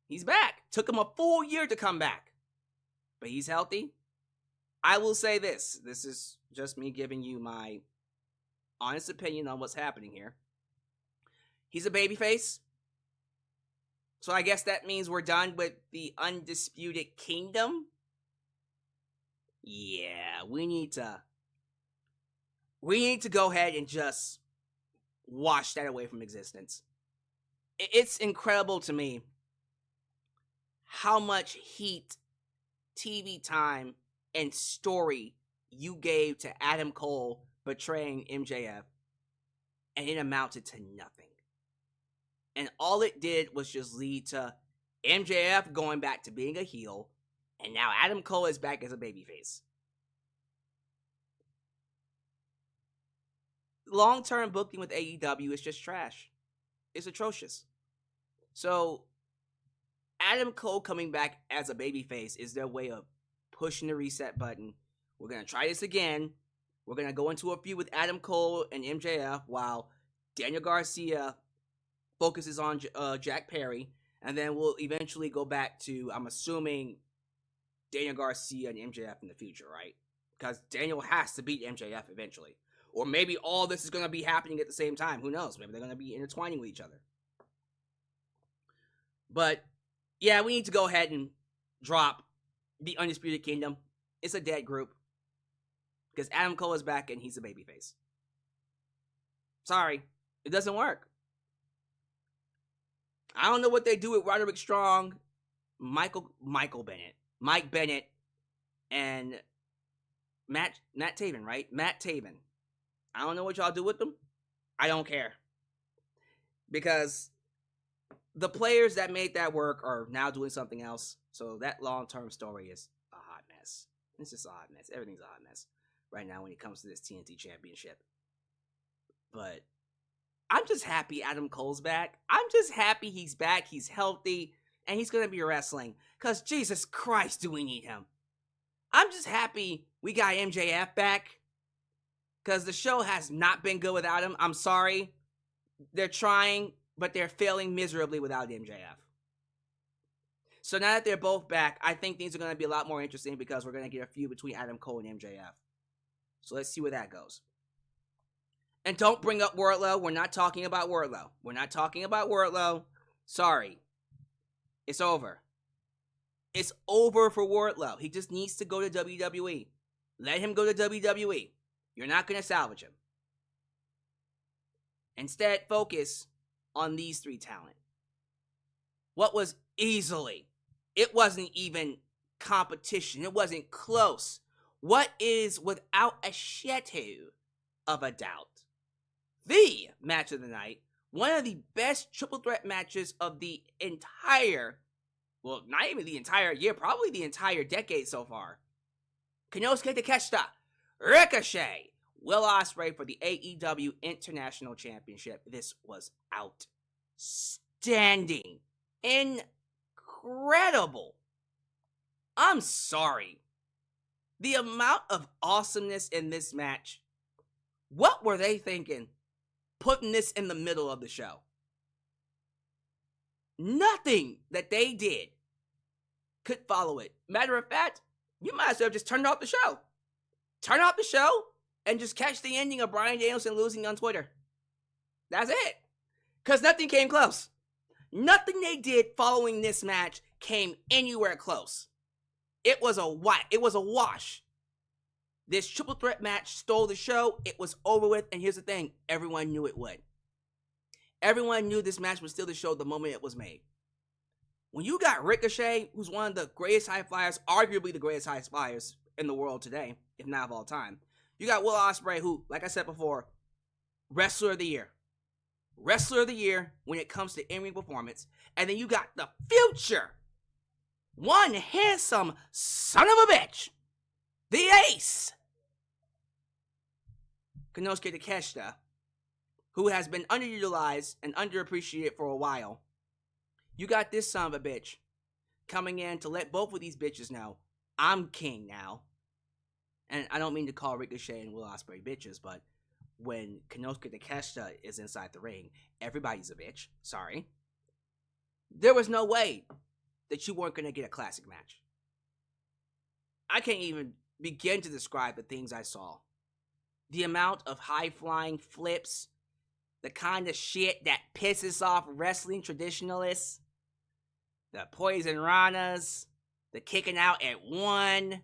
He's back. Took him a full year to come back. But he's healthy. I will say this. This is just me giving you my honest opinion on what's happening here. He's a babyface. So I guess that means we're done with the Undisputed Kingdom. Yeah, we need to go ahead and just wash that away from existence. It's incredible to me how much heat, TV time, and story you gave to Adam Cole betraying MJF, and it amounted to nothing. And all it did was just lead to MJF going back to being a heel, and now Adam Cole is back as a babyface. Long-term booking with AEW is just trash. It's atrocious. So, Adam Cole coming back as a babyface is their way of pushing the reset button. We're going to try this again. We're going to go into a feud with Adam Cole and MJF while Daniel Garcia focuses on Jack Perry. And then we'll eventually go back to, I'm assuming, Daniel Garcia and MJF in the future, right? Because Daniel has to beat MJF eventually. Or maybe all this is going to be happening at the same time. Who knows? Maybe they're going to be intertwining with each other. But, yeah, we need to go ahead and drop the Undisputed Kingdom. It's a dead group. Because Adam Cole is back and he's a babyface. Sorry. It doesn't work. I don't know what they do with Roderick Strong, Mike Bennett, and Matt Taven, right? Matt Taven. I don't know what y'all do with them. I don't care. Because the players that made that work are now doing something else. So that long-term story is a hot mess. It's just a hot mess. Everything's a hot mess right now when it comes to this TNT Championship. But I'm just happy Adam Cole's back. I'm just happy he's back. He's healthy. And he's going to be wrestling. Because Jesus Christ, do we need him. I'm just happy we got MJF back. Because the show has not been good without him. I'm sorry. They're trying, but they're failing miserably without MJF. So now that they're both back, I think things are going to be a lot more interesting because we're going to get a feud between Adam Cole and MJF. So let's see where that goes. And don't bring up Wardlow. We're not talking about Wardlow. We're not talking about Wardlow. Sorry. It's over. It's over for Wardlow. He just needs to go to WWE. Let him go to WWE. You're not going to salvage him. Instead, focus on these three talent. What was easily, it wasn't even competition. It wasn't close. What is, without a shadow of a doubt, the match of the night, one of the best triple threat matches of the entire, well, not even the entire year, probably the entire decade so far. Konosuke Takeshita, Ricochet, Will Ospreay for the AEW International Championship. This was outstanding. Incredible. I'm sorry. The amount of awesomeness in this match. What were they thinking? Putting this in the middle of the show. Nothing that they did could follow it. Matter of fact, you might as well have just turned off the show. Turn off the show and just catch the ending of Bryan Danielson losing on Twitter. That's it. Because nothing came close. Nothing they did following this match came anywhere close. It was a wash. This triple threat match stole the show. It was over with. And here's the thing. Everyone knew it would. Everyone knew this match would steal the show the moment it was made. When you got Ricochet, who's one of the greatest high flyers, arguably the greatest high flyers in the world today, if not of all time. You got Will Ospreay, who, like I said before, Wrestler of the Year. Wrestler of the Year when it comes to in-ring performance. And then you got the future. One handsome son of a bitch. The Ace. Konosuke Takeshita, who has been underutilized and underappreciated for a while. You got this son of a bitch coming in to let both of these bitches know I'm king now. And I don't mean to call Ricochet and Will Ospreay bitches, but when Konosuke Takeshita is inside the ring, everybody's a bitch. Sorry. There was no way that you weren't going to get a classic match. I can't even begin to describe the things I saw. The amount of high-flying flips, the kind of shit that pisses off wrestling traditionalists, the poison ranas, the kicking out at one,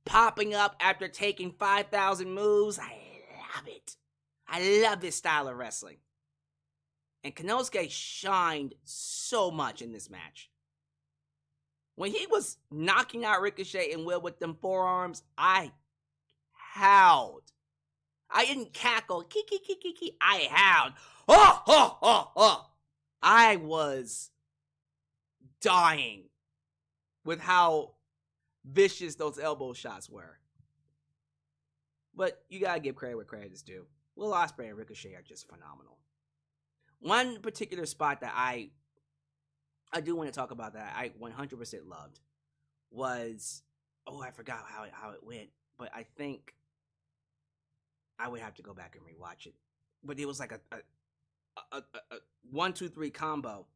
popping up after taking 5,000 moves. I love it. I love this style of wrestling. And Konosuke shined so much in this match. When he was knocking out Ricochet and Will with them forearms, I howled. I didn't cackle. Kiki. I howled. Oh, oh, oh, oh. I was dying with how vicious those elbow shots were. But you gotta give credit where credit is due. Will Ospreay and Ricochet are just phenomenal. One particular spot that I do want to talk about that I 100% loved was, I forgot how it went, but I think I would have to go back and rewatch it. But it was like a 1-2-3 combo.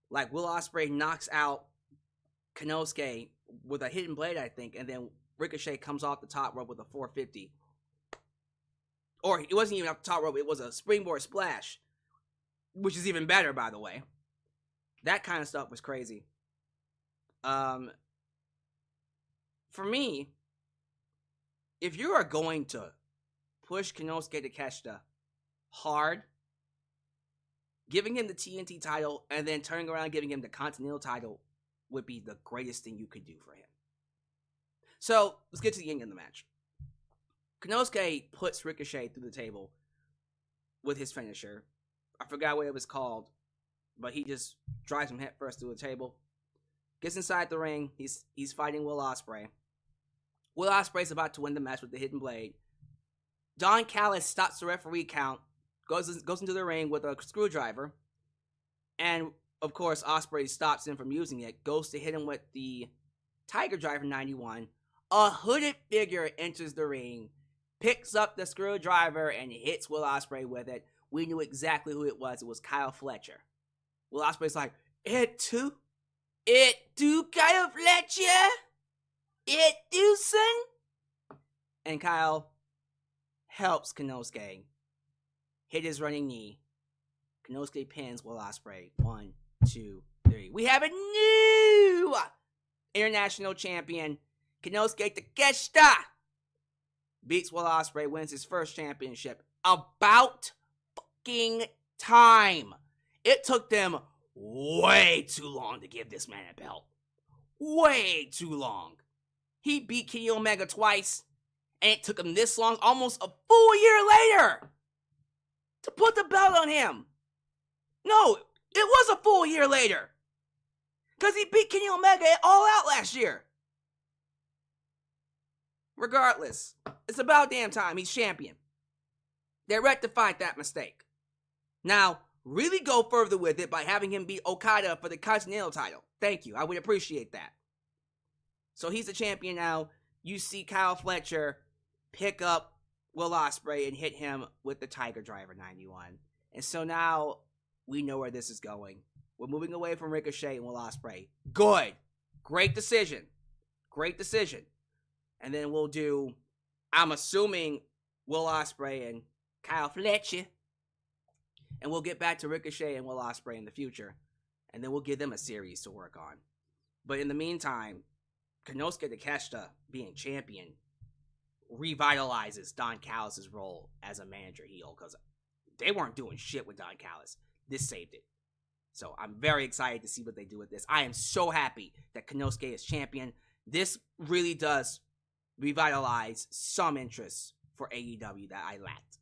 Like Will Ospreay knocks out Konosuke with a hidden blade, I think, and then Ricochet comes off the top rope with a 450. Or it wasn't even off the top rope, it was a springboard splash, which is even better, by the way. That kind of stuff was crazy. For me, if you are going to push Konosuke Takeshita hard, giving him the TNT title and then turning around and giving him the Continental title would be the greatest thing you could do for him. So, let's get to the end of the match. Konosuke puts Ricochet through the table with his finisher. I forgot what it was called, but he just drives him head first through the table. Gets inside the ring. He's fighting Will Ospreay. Will Ospreay's about to win the match with the hidden blade. Don Callis stops the referee count, goes into the ring with a screwdriver, and of course Ospreay stops him from using it, goes to hit him with the Tiger Driver 91. A hooded figure enters the ring, picks up the screwdriver, and hits Will Ospreay with it. We knew exactly who it was. It was Kyle Fletcher. Will Ospreay's like, It do, Kyle Fletcher? It do, son? And Kyle helps Konosuke hit his running knee. Konosuke pins Will Ospreay. 1, 2, 3. We have a new international champion. Konosuke Takeshita beats Will Ospreay, wins his first championship. About fucking time. It took them way too long to give this man a belt. Way too long. He beat Kenny Omega twice, and it took him this long, almost a full year later, to put the belt on him. No, it was a full year later, because he beat Kenny Omega All Out last year. Regardless, it's about damn time he's champion. They rectified that mistake. Now, really go further with it by having him beat Okada for the Continental title. Thank you. I would appreciate that. So he's the champion now. You see Kyle Fletcher pick up Will Ospreay and hit him with the Tiger Driver 91. And so now we know where this is going. We're moving away from Ricochet and Will Ospreay. Good. Great decision. Great decision. And then we'll do, I'm assuming, Will Ospreay and Kyle Fletcher. And we'll get back to Ricochet and Will Ospreay in the future. And then we'll give them a series to work on. But in the meantime, Konosuke Takeshita being champion revitalizes Don Callis' role as a manager heel, because they weren't doing shit with Don Callis. This saved it. So I'm very excited to see what they do with this. I am so happy that Konosuke is champion. This really does revitalize some interest for AEW that I lacked.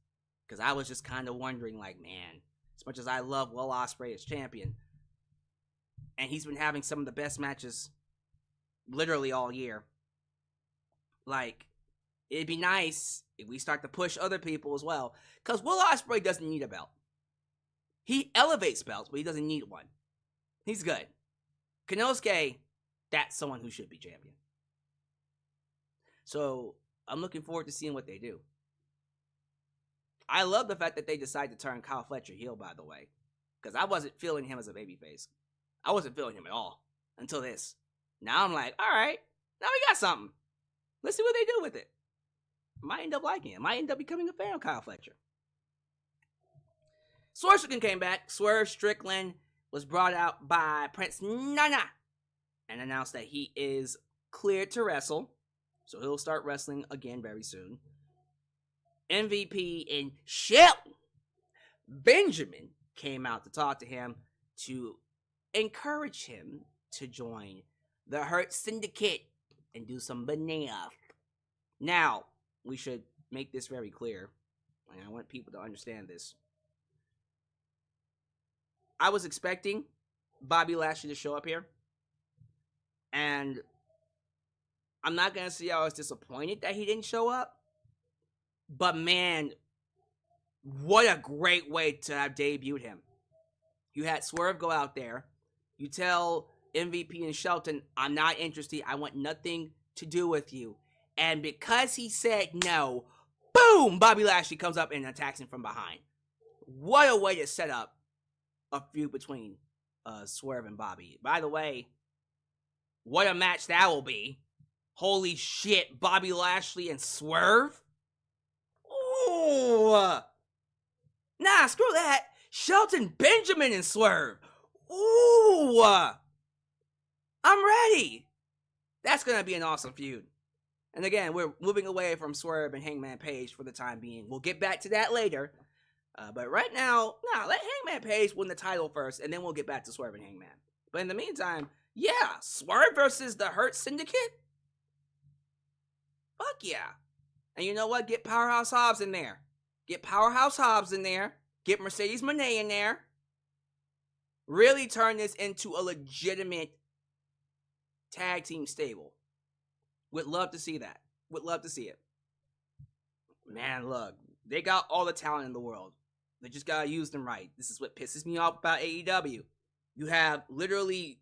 Because I was just kind of wondering, like, man, as much as I love Will Ospreay as champion, and he's been having some of the best matches literally all year, like, it'd be nice if we start to push other people as well. Because Will Ospreay doesn't need a belt. He elevates belts, but he doesn't need one. He's good. Konosuke, that's someone who should be champion. So I'm looking forward to seeing what they do. I love the fact that they decided to turn Kyle Fletcher heel, by the way, because I wasn't feeling him as a babyface. I wasn't feeling him at all until this. Now I'm like, all right, now we got something. Let's see what they do with it. Might end up liking it. Might end up becoming a fan of Kyle Fletcher. Swerve Strickland came back. Swerve Strickland was brought out by Prince Nana and announced that he is cleared to wrestle. So he'll start wrestling again very soon. MVP and Shelton Benjamin came out to talk to him to encourage him to join the Hurt Syndicate and do some banana. Now, we should make this very clear, and I want people to understand this. I was expecting Bobby Lashley to show up here, and I'm not going to say I was disappointed that he didn't show up, but man, what a great way to have debuted him. You had Swerve go out there, you tell MVP and Shelton, I'm not interested, I want nothing to do with you. And because he said no, boom, Bobby Lashley comes up and attacks him from behind. What a way to set up a feud between Swerve and Bobby. By the way, what a match that will be. Holy shit, Bobby Lashley and Swerve? Ooh. Nah, screw that. Shelton Benjamin and Swerve. Ooh. I'm ready. That's going to be an awesome feud. And again, we're moving away from Swerve and Hangman Page for the time being. We'll get back to that later. But right now, let Hangman Page win the title first, and then we'll get back to Swerve and Hangman. But in the meantime, yeah, Swerve versus the Hurt Syndicate? Fuck yeah. And you know what? Get Powerhouse Hobbs in there. Get Powerhouse Hobbs in there. Get Mercedes Moné in there. Really turn this into a legitimate tag team stable. Would love to see that. Would love to see it. Man, look. They got all the talent in the world. They just gotta use them right. This is what pisses me off about AEW. You have literally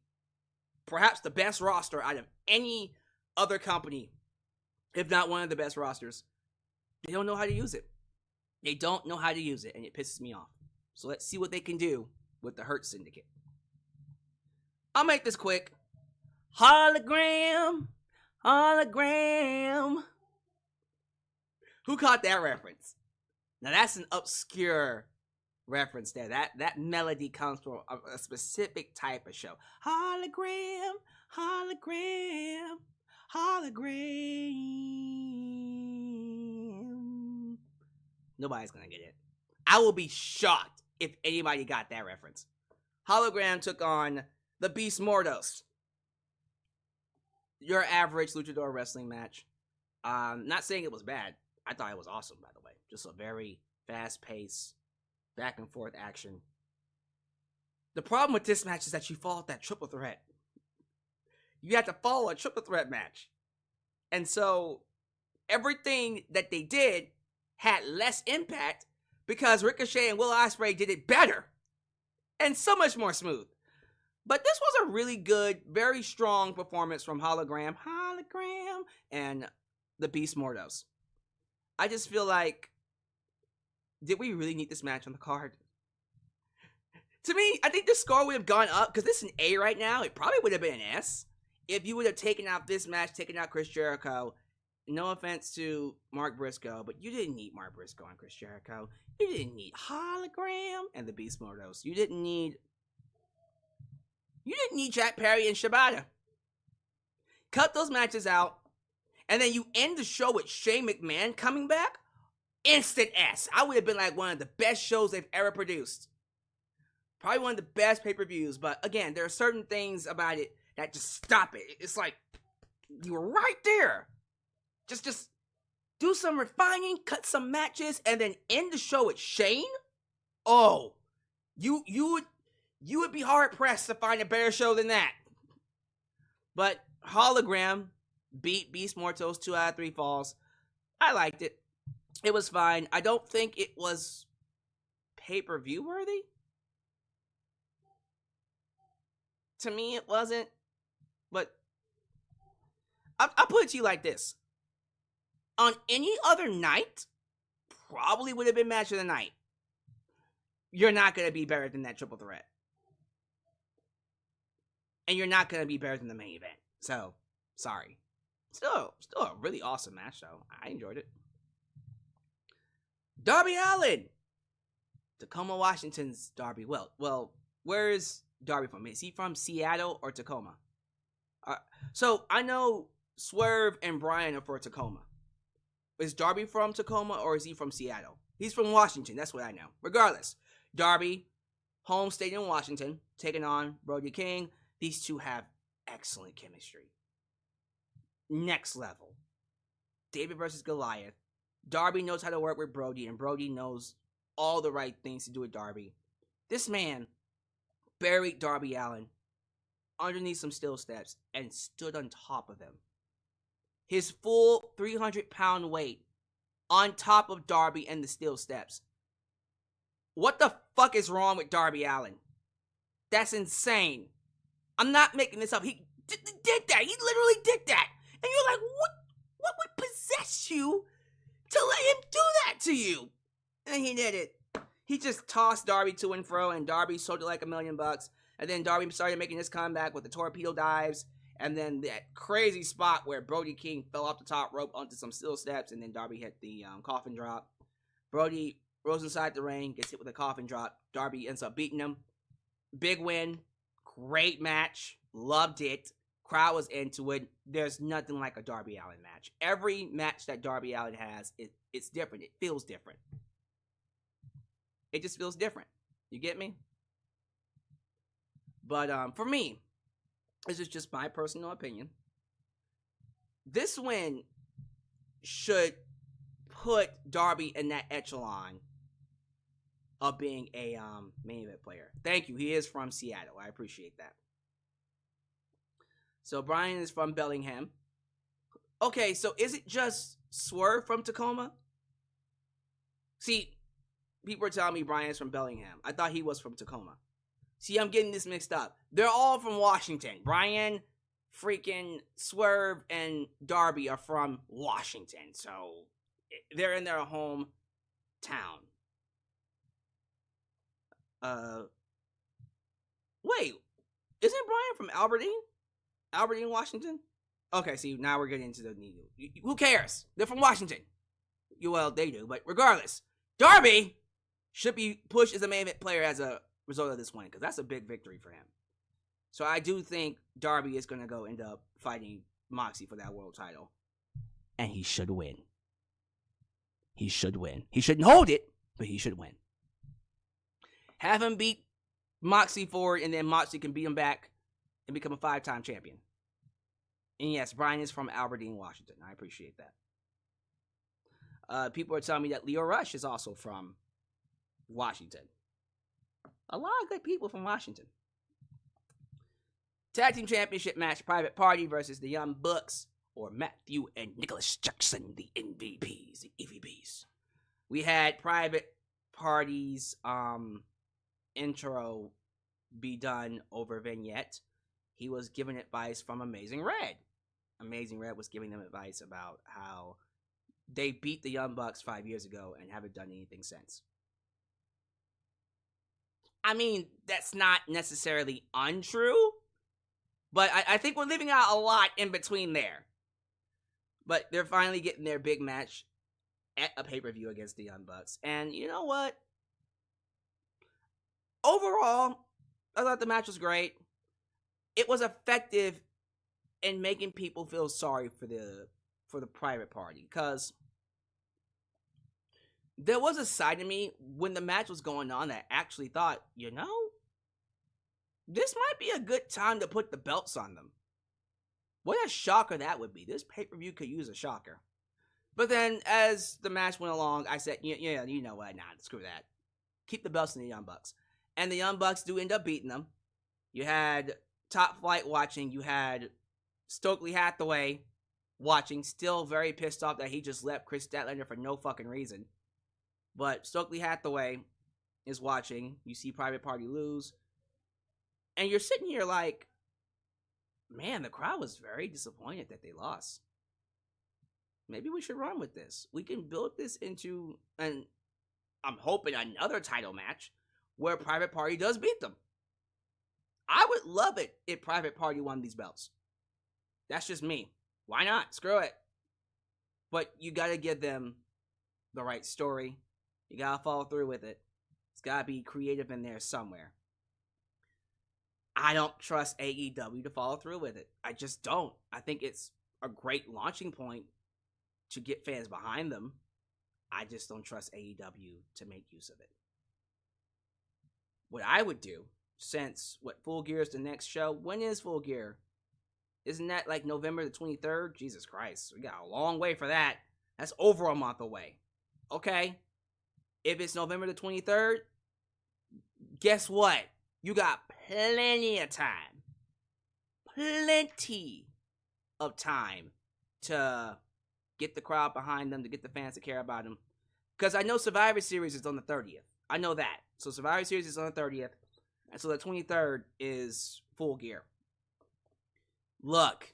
perhaps the best roster out of any other company, if not one of the best rosters. They don't know how to use it. They don't know how to use it, and it pisses me off. So let's see what they can do with the Hurt Syndicate. I'll make this quick. Hologram. Hologram. Who caught that reference? Now that's an obscure reference there. That melody comes from a specific type of show. Hologram, hologram, hologram. Nobody's gonna get it. I will be shocked if anybody got that reference. Hologram took on the Beast Mortos. Your average luchador wrestling match. Not saying it was bad. I thought it was awesome, by the way. Just a very fast-paced, back-and-forth action. The problem with this match is that you followed that triple threat. You had to follow a triple threat match. And so, everything that they did had less impact because Ricochet and Will Ospreay did it better. And so much more smooth. But this was a really good, very strong performance from Hologram, and the Beast Mortos. I just feel like, did we really need this match on the card? To me, I think the score would have gone up, because this is an A right now. It probably would have been an S if you would have taken out this match, taken out Chris Jericho. No offense to Mark Briscoe, but you didn't need Mark Briscoe and Chris Jericho. You didn't need Hologram and the Beast Mortos. You didn't need Jack Perry and Shibata. Cut those matches out, and then you end the show with Shane McMahon coming back. Instant S. I would have been like one of the best shows they've ever produced. Probably one of the best pay-per-views, but again, there are certain things about it that just stop it. It's like, you were right there. Just do some refining, cut some matches, and then end the show with Shane? Oh, you would be hard-pressed to find a better show than that. But Hologram beat Beast Mortos 2 out of 3 falls. I liked it. It was fine. I don't think it was pay-per-view worthy. To me, it wasn't. But I'll put it to you like this. On any other night, probably would have been match of the night. You're not going to be better than that triple threat. And you're not going to be better than the main event. So, sorry. Still a really awesome match, though. I enjoyed it. Darby Allin. Tacoma, Washington's Darby. Well, where is Darby from? Is he from Seattle or Tacoma? So, I know Swerve and Bryan are for Tacoma. Is Darby from Tacoma or is he from Seattle? He's from Washington. That's what I know. Regardless, Darby, home state in Washington, taking on Brody King. These two have excellent chemistry. Next level. David versus Goliath. Darby knows how to work with Brody, and Brody knows all the right things to do with Darby. This man buried Darby Allin underneath some steel steps and stood on top of them. His full 300-pound weight on top of Darby and the steel steps. What the fuck is wrong with Darby Allin? That's insane. I'm not making this up. He did that. He literally did that. And you're like, what would possess you to let him do that to you? And he did it. He just tossed Darby to and fro, and Darby sold it like $1 million. And then Darby started making his comeback with the torpedo dives. And then that crazy spot where Brody King fell off the top rope onto some steel steps, and then Darby hit the coffin drop. Brody rolls inside the ring, gets hit with a coffin drop. Darby ends up beating him. Big win. Great match. Loved it. Crowd was into it. There's nothing like a Darby Allin match. Every match that Darby Allin has, it's different. It feels different. It just feels different. You get me? But for me, this is just my personal opinion. This win should put Darby in that echelon of being a main event player. Thank you. He is from Seattle. I appreciate that. So Bryan is from Bellingham. Okay, so is it just Swerve from Tacoma? See, people are telling me Bryan is from Bellingham. I thought he was from Tacoma. See, I'm getting this mixed up. They're all from Washington. Bryan, freaking Swerve, and Darby are from Washington. So they're in their hometown. Wait, isn't Bryan from Aberdeen, Washington? Okay, see, now we're getting into the who cares? They're from Washington. Well, they do, but regardless, Darby should be pushed as a main event player as a result of this win, because that's a big victory for him. So I do think Darby is going to go end up fighting Moxley for that world title. And he should win. He should win. He shouldn't hold it, but he should win. Have him beat Moxley forward, and then Moxley can beat him back and become a 5-time champion. And yes, Bryan is from Aberdeen, Washington. I appreciate that. People are telling me that Leo Rush is also from Washington. A lot of good people from Washington. Tag Team Championship match, Private Party versus the Young Bucks, or Matthew and Nicholas Jackson, the MVPs, the EVPs. We had Private Party's intro be done over vignette. He was giving advice from Amazing Red. Amazing Red was giving them advice about how they beat the Young Bucks 5 years ago and haven't done anything since. I mean, that's not necessarily untrue, but I think we're leaving out a lot in between there. But they're finally getting their big match at a pay-per-view against the Young Bucks. And you know what? Overall, I thought the match was great. It was effective in making people feel sorry for the Private Party, because there was a side of me when the match was going on that actually thought, you know, this might be a good time to put the belts on them. What a shocker that would be. This pay-per-view could use a shocker. But then, as the match went along, I said, yeah, you know what, nah, screw that. Keep the belts in the Young Bucks. And the Young Bucks do end up beating them. You had Top Flight watching. You had Stokely Hathaway watching, still very pissed off that he just left Chris Statlander for no fucking reason. But Stokely Hathaway is watching. You see Private Party lose. And you're sitting here like, man, the crowd was very disappointed that they lost. Maybe we should run with this. We can build this into, and I'm hoping, another title match where Private Party does beat them. I would love it if Private Party won these belts. That's just me. Why not? Screw it. But you gotta give them the right story. You gotta follow through with it. It's gotta be creative in there somewhere. I don't trust AEW to follow through with it. I just don't. I think it's a great launching point to get fans behind them. I just don't trust AEW to make use of it. What I would do, since Full Gear is the next show. When is Full Gear? Isn't that like November the 23rd? Jesus Christ, we got a long way for that. That's over a month away. Okay, if it's November the 23rd, guess what? You got plenty of time. Plenty of time to get the crowd behind them, to get the fans to care about them. Because I know Survivor Series is on the 30th. I know that. So Survivor Series is on the 30th. And so the 23rd is Full Gear. Look,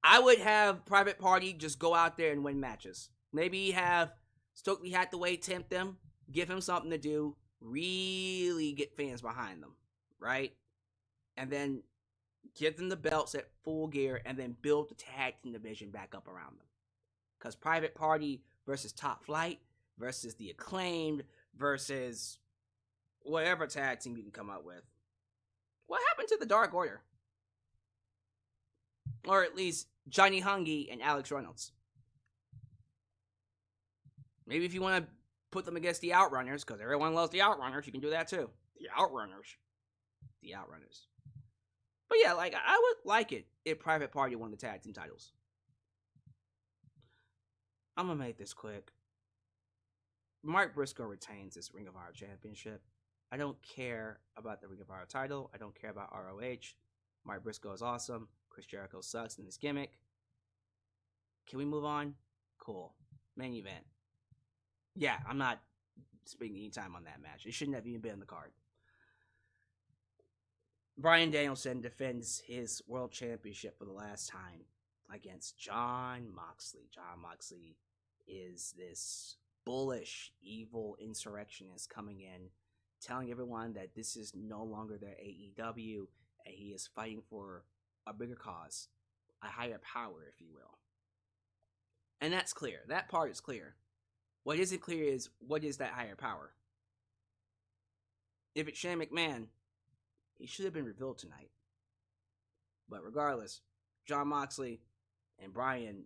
I would have Private Party just go out there and win matches. Maybe have Stokely Hathaway tempt them, give him something to do, really get fans behind them, right? And then give them the belts at Full Gear and then build the tag team division back up around them. Because Private Party versus Top Flight versus The Acclaimed versus whatever tag team you can come up with. What happened to the Dark Order? Or at least Johnny Hungy and Alex Reynolds. Maybe if you want to put them against the Outrunners, because everyone loves the Outrunners, you can do that too. The Outrunners. The Outrunners. But yeah, like, I would like it if Private Party won the tag team titles. I'm going to make this quick. Mark Briscoe retains this Ring of Honor championship. I don't care about the Ring of Honor title. I don't care about ROH. Mark Briscoe is awesome. Chris Jericho sucks in his gimmick. Can we move on? Cool. Main event. Yeah, I'm not spending any time on that match. It shouldn't have even been on the card. Bryan Danielson defends his world championship for the last time against Jon Moxley. Jon Moxley is this bullish, evil insurrectionist coming in, telling everyone that this is no longer their AEW, and he is fighting for a bigger cause, a higher power, if you will. And that's clear. That part is clear. What isn't clear is, what is that higher power? If it's Shane McMahon, he should have been revealed tonight. But regardless, Jon Moxley and Bryan,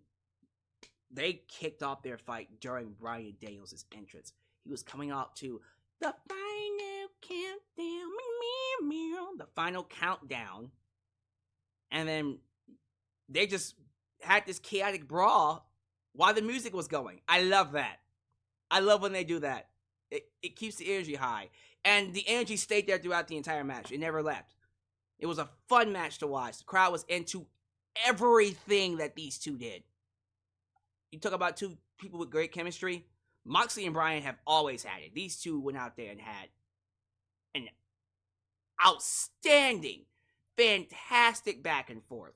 they kicked off their fight during Bryan Danielson's entrance. He was coming out to the final countdown, the final countdown. And then they just had this chaotic brawl while the music was going. I love that. I love when they do that. It keeps the energy high. And the energy stayed there throughout the entire match. It never left. It was a fun match to watch. The crowd was into everything that these two did. You talk about two people with great chemistry. Moxley and Bryan have always had it. These two went out there and had an outstanding, fantastic back and forth.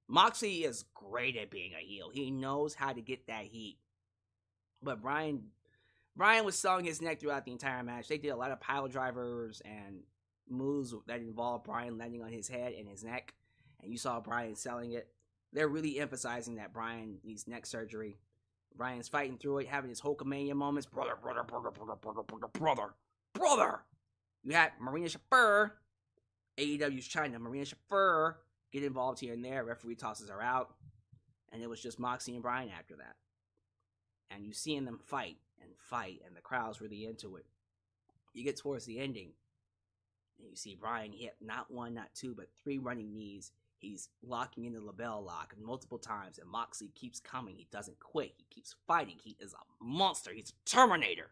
Moxley is great at being a heel. He knows how to get that heat. But Bryan was selling his neck throughout the entire match. They did a lot of pile drivers and moves that involved Bryan landing on his head and his neck. And you saw Bryan selling it. They're really emphasizing that Bryan needs neck surgery. Bryan's fighting through it, having his Hulkamania moments. Brother. You had Marina Shafir, AEW's China. Marina Shafir get involved here and there. Referee tosses her out. And it was just Moxley and Bryan after that. And you seeing them fight, and the crowd's really into it. You get towards the ending, and you see Bryan hit not one, not two, but 3 running knees. He's locking in the label lock multiple times, and Moxley keeps coming. He doesn't quit. He keeps fighting. He is a monster. He's a Terminator.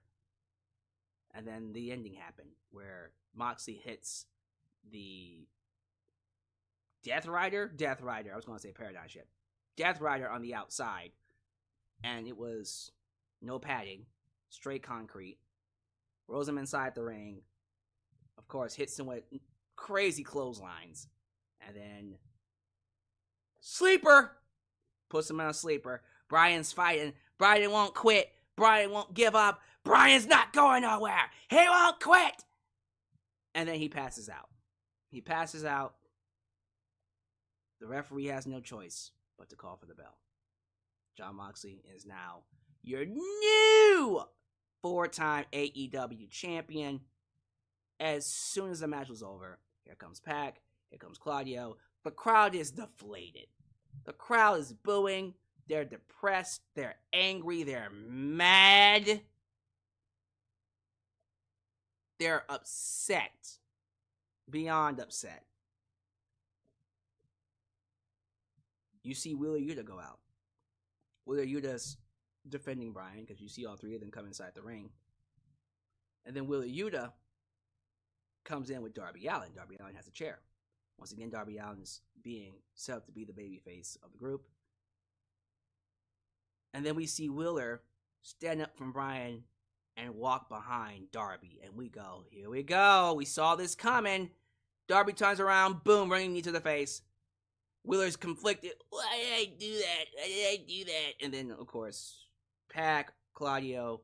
And then the ending happened, where Moxley hits the Death Rider. I was going to say Paradigm Shift. Death Rider on the outside. And it was no padding, straight concrete. Rolls him inside the ring. Of course, hits him with crazy clotheslines. And then Sleeper. Puts him on a sleeper. Bryan's fighting. Bryan won't quit. Bryan won't give up. Bryan's not going nowhere. He won't quit. And then he passes out. He passes out. The referee has no choice but to call for the bell. Jon Moxley is now your new 4-time AEW champion. As soon as the match was over, here comes Pac, here comes Claudio. The crowd is deflated. The crowd is booing. They're depressed. They're angry. They're mad. They're upset. Beyond upset. You see Wheeler Yuta go out. Wheeler Yuta's defending Bryan because you see all three of them come inside the ring. And then Wheeler Yuta comes in with Darby Allin. Darby Allin has a chair. Once again, Darby Allin is being set up to be the babyface of the group. And then we see Wheeler stand up from Bryan and walk behind Darby. And we go, here we go. We saw this coming. Darby turns around, boom, running knee to the face. Wheeler's conflicted. Why did I do that? Why did I do that? And then, of course, Pac, Claudio,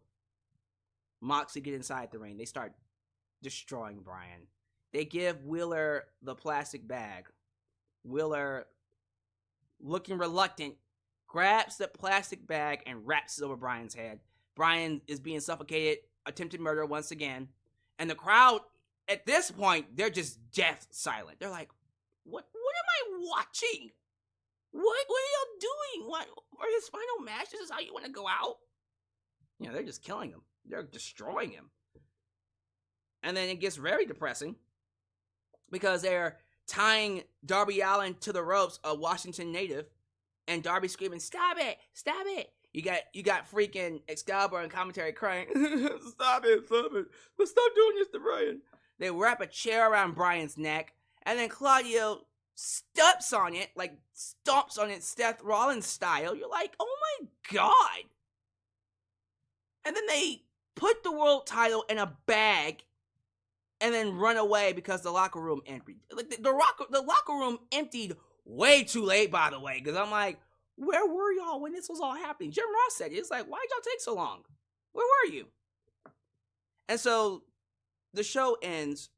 Moxley get inside the ring. They start destroying Bryan. They give Wheeler the plastic bag. Wheeler, looking reluctant, grabs the plastic bag and wraps it over Bryan's head. Bryan is being suffocated, attempted murder once again. And the crowd, at this point, they're just death silent. They're like, what am I watching? What are y'all doing? What, for his final match, this is how you want to go out? You know, they're just killing him. They're destroying him. And then it gets very depressing because they're tying Darby Allin to the ropes, a Washington native, and Darby screaming, "Stop it! Stop it!" You got freaking Excalibur and commentary crying, "Stop it! Stop it! But stop doing this to Bryan." They wrap a chair around Bryan's neck, and then Claudio stomps on it, Seth Rollins style. You're like, oh my god! And then they put the world title in a bag and then run away because the locker room emptied. Like the locker room emptied way too late, by the way, because I'm like, where were y'all when this was all happening? Jim Ross said it. It's like, why'd y'all take so long? Where were you? And so the show ends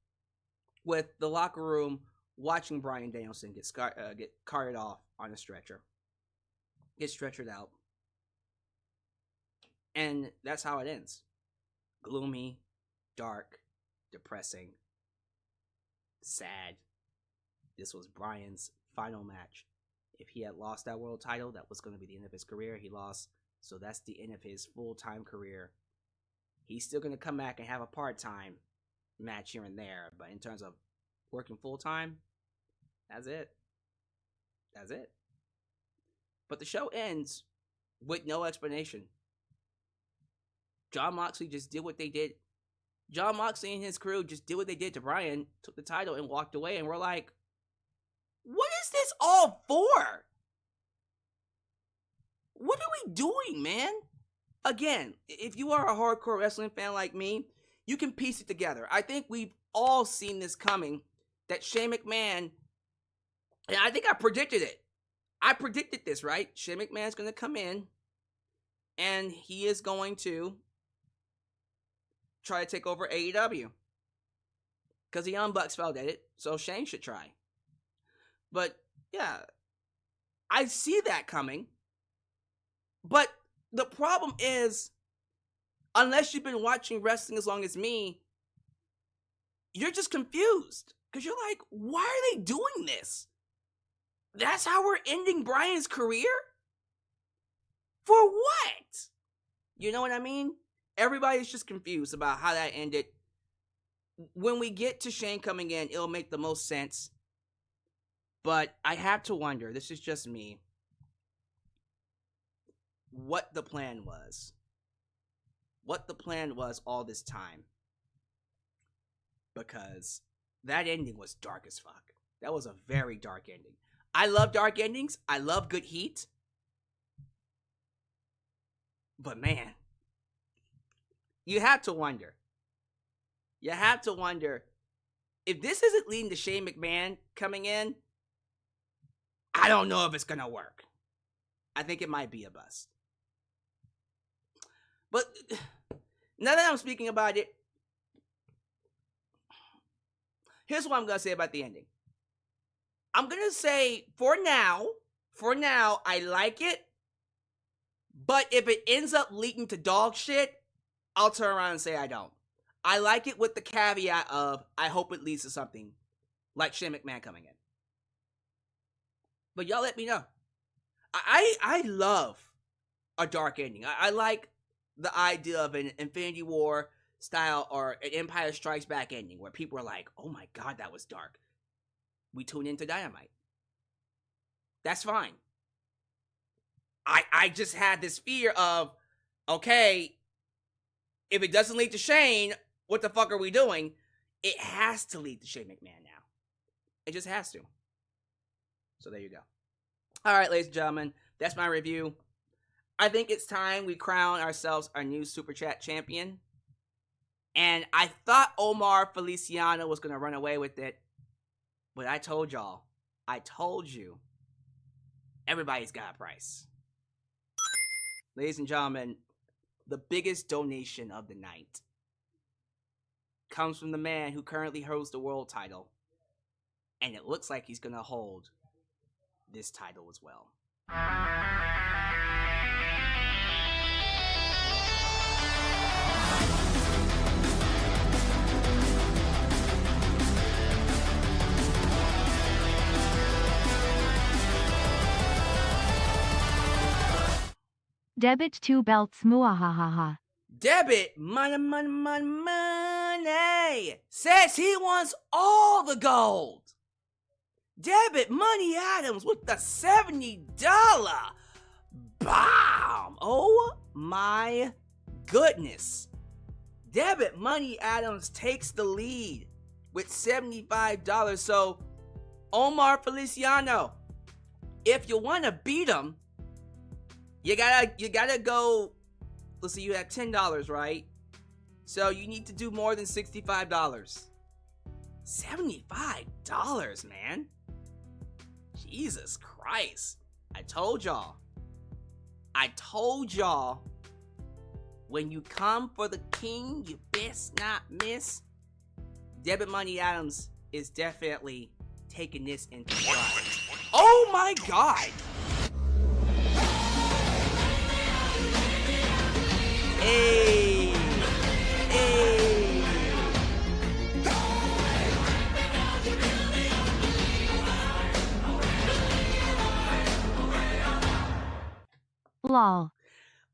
with the locker room watching Bryan Danielson get carted off on a stretcher. Get stretchered out. And that's how it ends. Gloomy, dark, depressing, sad. This was Bryan's final match. If he had lost that world title, that was going to be the end of his career. He lost, so that's the end of his full-time career. He's still going to come back and have a part-time match here and there, but in terms of working full-time, that's it. That's it. But the show ends with no explanation. Jon Moxley just did what they did. Jon Moxley and his crew just did what they did to Bryan, took the title and walked away, and we're like, what is this all for? What are we doing, man? Again, if you are a hardcore wrestling fan like me, you can piece it together. I think we've all seen this coming, that Shane McMahon, and I think I predicted it. I predicted this, right? Shane McMahon's going to come in, and he is going to try to take over AEW. Because the Young Bucks failed at it, so Shane should try. But, yeah, I see that coming. But the problem is, unless you've been watching wrestling as long as me, you're just confused. Because you're like, why are they doing this? That's how we're ending Bryan's career? For what? You know what I mean? Everybody's just confused about how that ended. When we get to Shane coming in, it'll make the most sense. But I have to wonder, this is just me, what the plan was. What the plan was all this time. Because that ending was dark as fuck. That was a very dark ending. I love dark endings. I love good heat. But man, you have to wonder. You have to wonder if this isn't leading to Shane McMahon coming in. I don't know if it's gonna work. I think it might be a bust. But now that I'm speaking about it, here's what I'm gonna say about the ending. I'm gonna say for now, I like it. But if it ends up leading to dog shit, I'll turn around and say I don't. I like it with the caveat of I hope it leads to something like Shane McMahon coming in. But y'all let me know. I love a dark ending. I like the idea of an Infinity War style or an Empire Strikes Back ending where people are like, oh my god, that was dark. We tune into Dynamite. That's fine. I just had this fear of, okay, if it doesn't lead to Shane, what the fuck are we doing? It has to lead to Shane McMahon now. It just has to. So there you go. All right, ladies and gentlemen, that's my review. I think it's time we crown ourselves our new Super Chat champion. And I thought Omar Feliciano was going to run away with it. But I told y'all, everybody's got a price. Ladies and gentlemen, the biggest donation of the night comes from the man who currently holds the world title. And it looks like he's going to hold this title as well. Debit 2 belts muahahaha. Debit money says he wants all the gold. Debit Money Adams with the $70 bomb. Oh my goodness. Debit Money Adams takes the lead with $75. So Omar Feliciano, if you want to beat him, you gotta go. Let's see, you have $10, right? So you need to do more than $65. $75, man. Jesus Christ. I told y'all. When you come for the king, you best not miss. Debit Money Adams is definitely taking this into stride. Oh my god! Hey! Hey! Lol.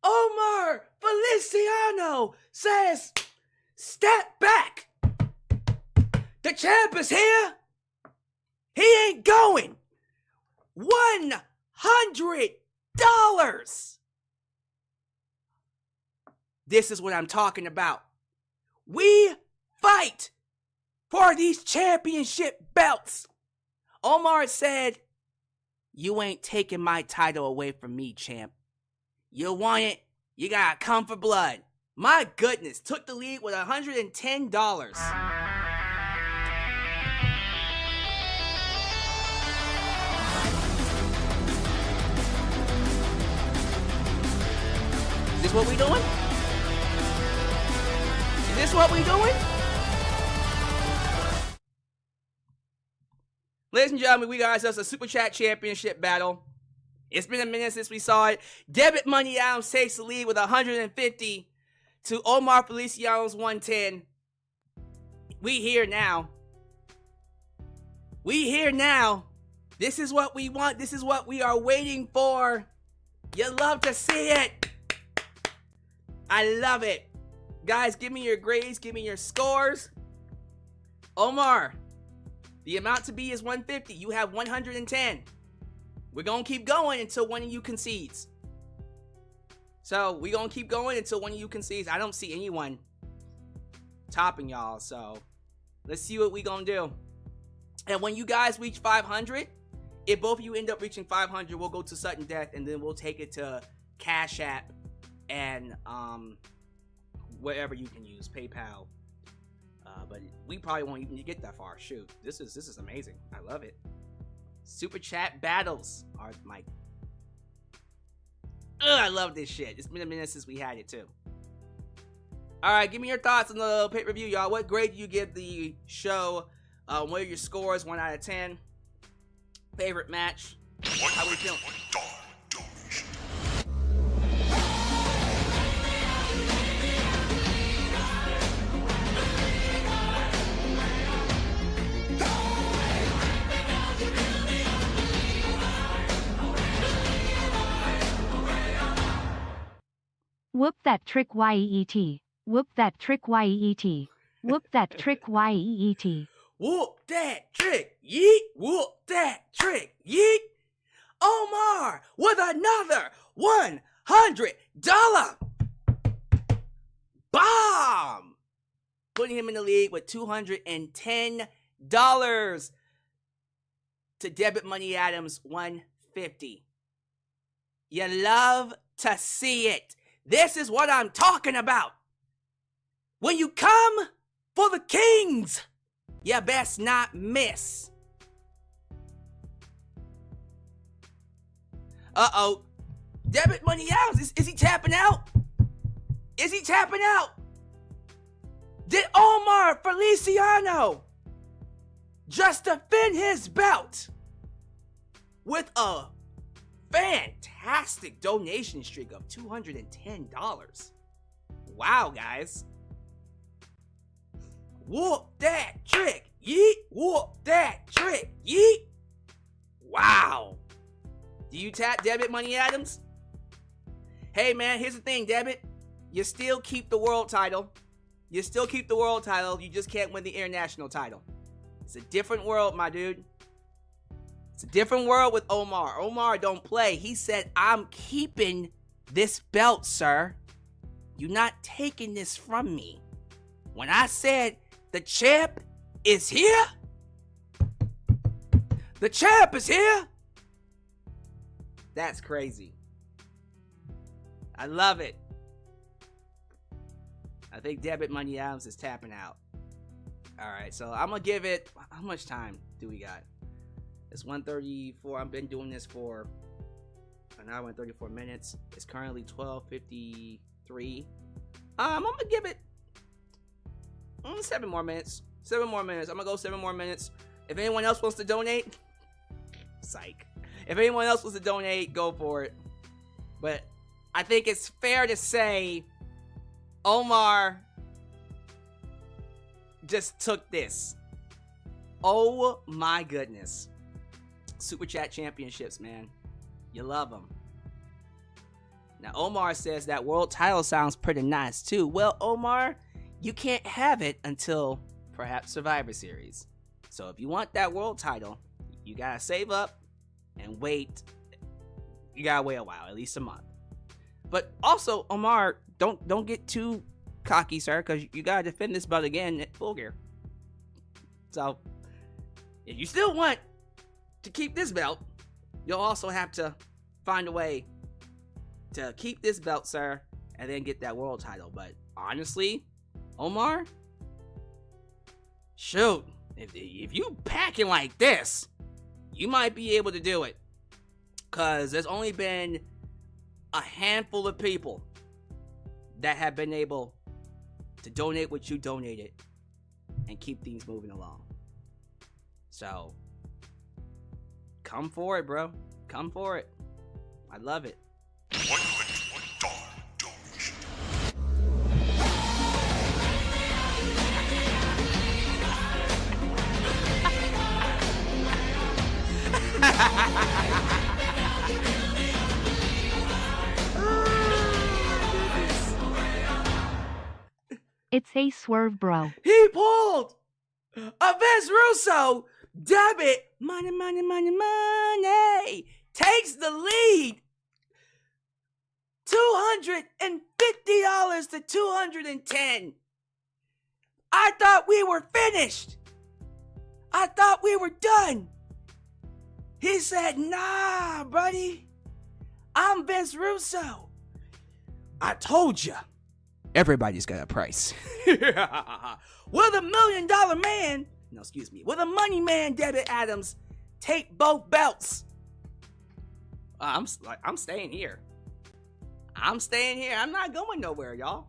Omar Feliciano says, step back. The champ is here. He ain't going. $100. This is what I'm talking about. We fight for these championship belts. Omar said, you ain't taking my title away from me, champ. You want it? You gotta come for blood. My goodness, took the lead with $110. Is this what we doing? Is this what we doing? Ladies and gentlemen, we got ourselves a Super Chat Championship battle. It's been a minute since we saw it. Debit Money Adams takes the lead with 150 to Omar Feliciano's 110. We here now. We here now. This is what we want. This is what we are waiting for. You love to see it. I love it. Guys, give me your grades. Give me your scores. Omar, the amount to be is 150. You have 110. We're going to keep going until one of you concedes. So, we're going to keep going until one of you concedes. I don't see anyone topping y'all. So, let's see what we're going to do. And when you guys reach 500, if both of you end up reaching 500, we'll go to sudden death. And then we'll take it to Cash App and whatever you can use. PayPal. But we probably won't even get that far. Shoot. This is amazing. I love it. Super Chat battles are my... I love this shit. It's been a minute since we had it, too. Alright, give me your thoughts on the pay-per-view, y'all. What grade do you give the show? What are your scores? 1 out of 10. Favorite match? How we feeling? Whoop that trick YEET. Whoop that trick YEET. Whoop that trick YEET. Whoop that trick, yeet. Whoop that trick, yeet. Omar with another $100 bomb, putting him in the league with $210 to Debit Money Adams $150. You love to see it. This is what I'm talking about. When you come for the Kings, you best not miss. Uh-oh. Debit Money Adams, is he tapping out? Is he tapping out? Did Omar Feliciano just defend his belt with a fantastic donation streak of $210? Wow, guys. Whoop that trick, yeet. Whoop that trick, yeet. Wow. Do you tap Debit Money Adams? Hey, man, here's the thing, Debit. You still keep the world title. You still keep the world title. You just can't win the international title. It's a different world, my dude. It's a different world with Omar. Omar don't play. He said, I'm keeping this belt, sir. You're not taking this from me. When I said the champ is here, the champ is here. That's crazy. I love it. I think Debit Money Adams is tapping out. All right, so I'm going to give it... How much time do we got? It's 1:34. I've been doing this for an hour and 34 minutes. It's currently 12:53. I'm going to give it 7 more minutes. 7 more minutes. I'm going to go 7 more minutes. If anyone else wants to donate... Psych. If anyone else wants to donate, go for it. But I think it's fair to say Omar just took this. Oh my goodness. Super Chat championships, man. You love them. Now, Omar says that world title sounds pretty nice too. Well, Omar, you can't have it until perhaps Survivor Series. So if you want that world title, you gotta save up and wait. You gotta wait a while, at least a month. But also, Omar, don't get too cocky, sir, because you gotta defend this belt again at Full Gear. So, if you still want to keep this belt, you'll also have to find a way to keep this belt, sir, and then get that world title. But honestly, Omar, shoot, if you packing like this, you might be able to do it. Because there's only been a handful of people that have been able to donate what you donated and keep things moving along. So, come for it, bro. Come for it. I love it. It's a swerve, bro. He pulled a Vince Russo. Debit money, money, money, money. Takes the lead. $250 to $210. I thought we were finished. I thought we were done. He said, nah, buddy. I'm Vince Russo. I told you. Everybody's got a price. With $1 million man, with a money man, Debit Adams, take both belts. I'm staying here. I'm staying here. I'm not going nowhere, y'all.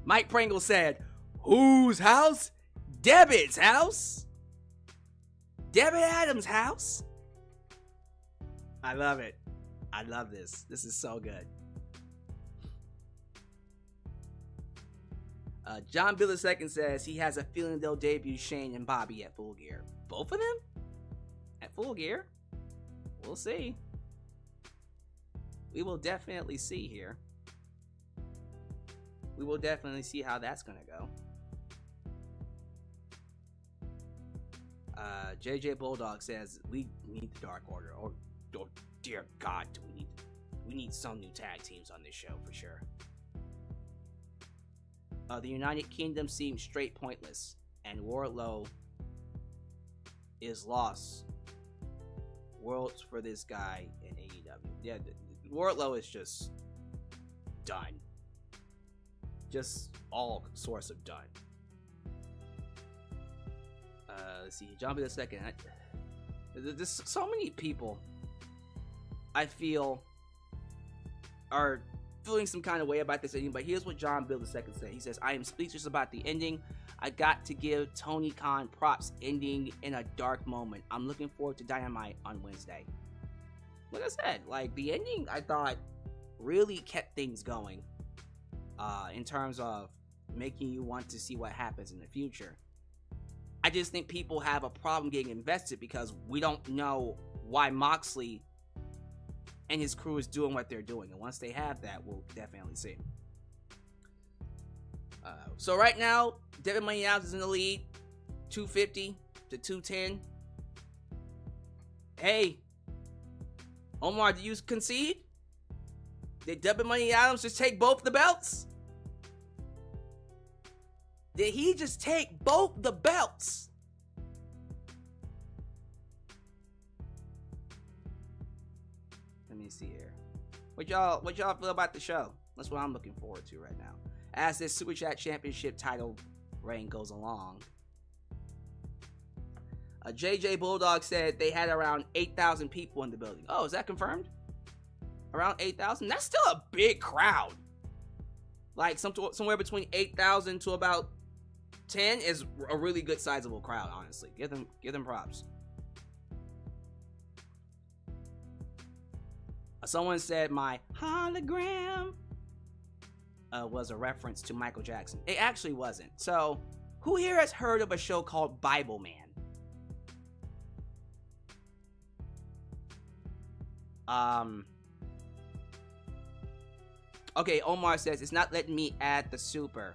Mike Pringle said, whose house? Debbie's house. Debbie Adams' house. I love it. I love this. This is so good. John Bill II says he has a feeling they'll debut Shane and Bobby at Full Gear. Both of them? At Full Gear? We'll see. We will definitely see here. We will definitely see how that's gonna go. JJ Bulldog says we need the Dark Order. Oh dear God, do we need some new tag teams on this show for sure. The United Kingdom seems straight pointless, and Wardlow is lost. Worlds for this guy in AEW. Yeah, Wardlow is just done. Just all sorts of done. Let's see, John B. II. There's so many people I feel are feeling some kind of way about this ending, but here's what John Bill II said. He says, I am speechless about the ending. I got to give Tony Khan props, ending in a dark moment. I'm looking forward to Dynamite on Wednesday. Like I said, like the ending I thought really kept things going in terms of making you want to see what happens in the future. I just think people have a problem getting invested because we don't know why Moxley and his crew is doing what they're doing. And once they have that, we'll definitely see. So right now, Devin Money Out is in the lead, 250 to 210. Hey, Omar, do you concede? Did Devin Money Adams just take both the belts? Did he just take both the belts? Let me see here. What y'all feel about the show? That's what I'm looking forward to right now. As this Super Chat Championship title reign goes along. JJ Bulldog said they had around 8,000 people in the building. Oh, is that confirmed? Around 8,000? That's still a big crowd. Like somewhere between 8,000 to about 10 is a really good sizable crowd, honestly. Give them props. Someone said my hologram was a reference to Michael Jackson. It actually wasn't. So, who here has heard of a show called Bible Man? Okay, Omar says it's not letting me add the super.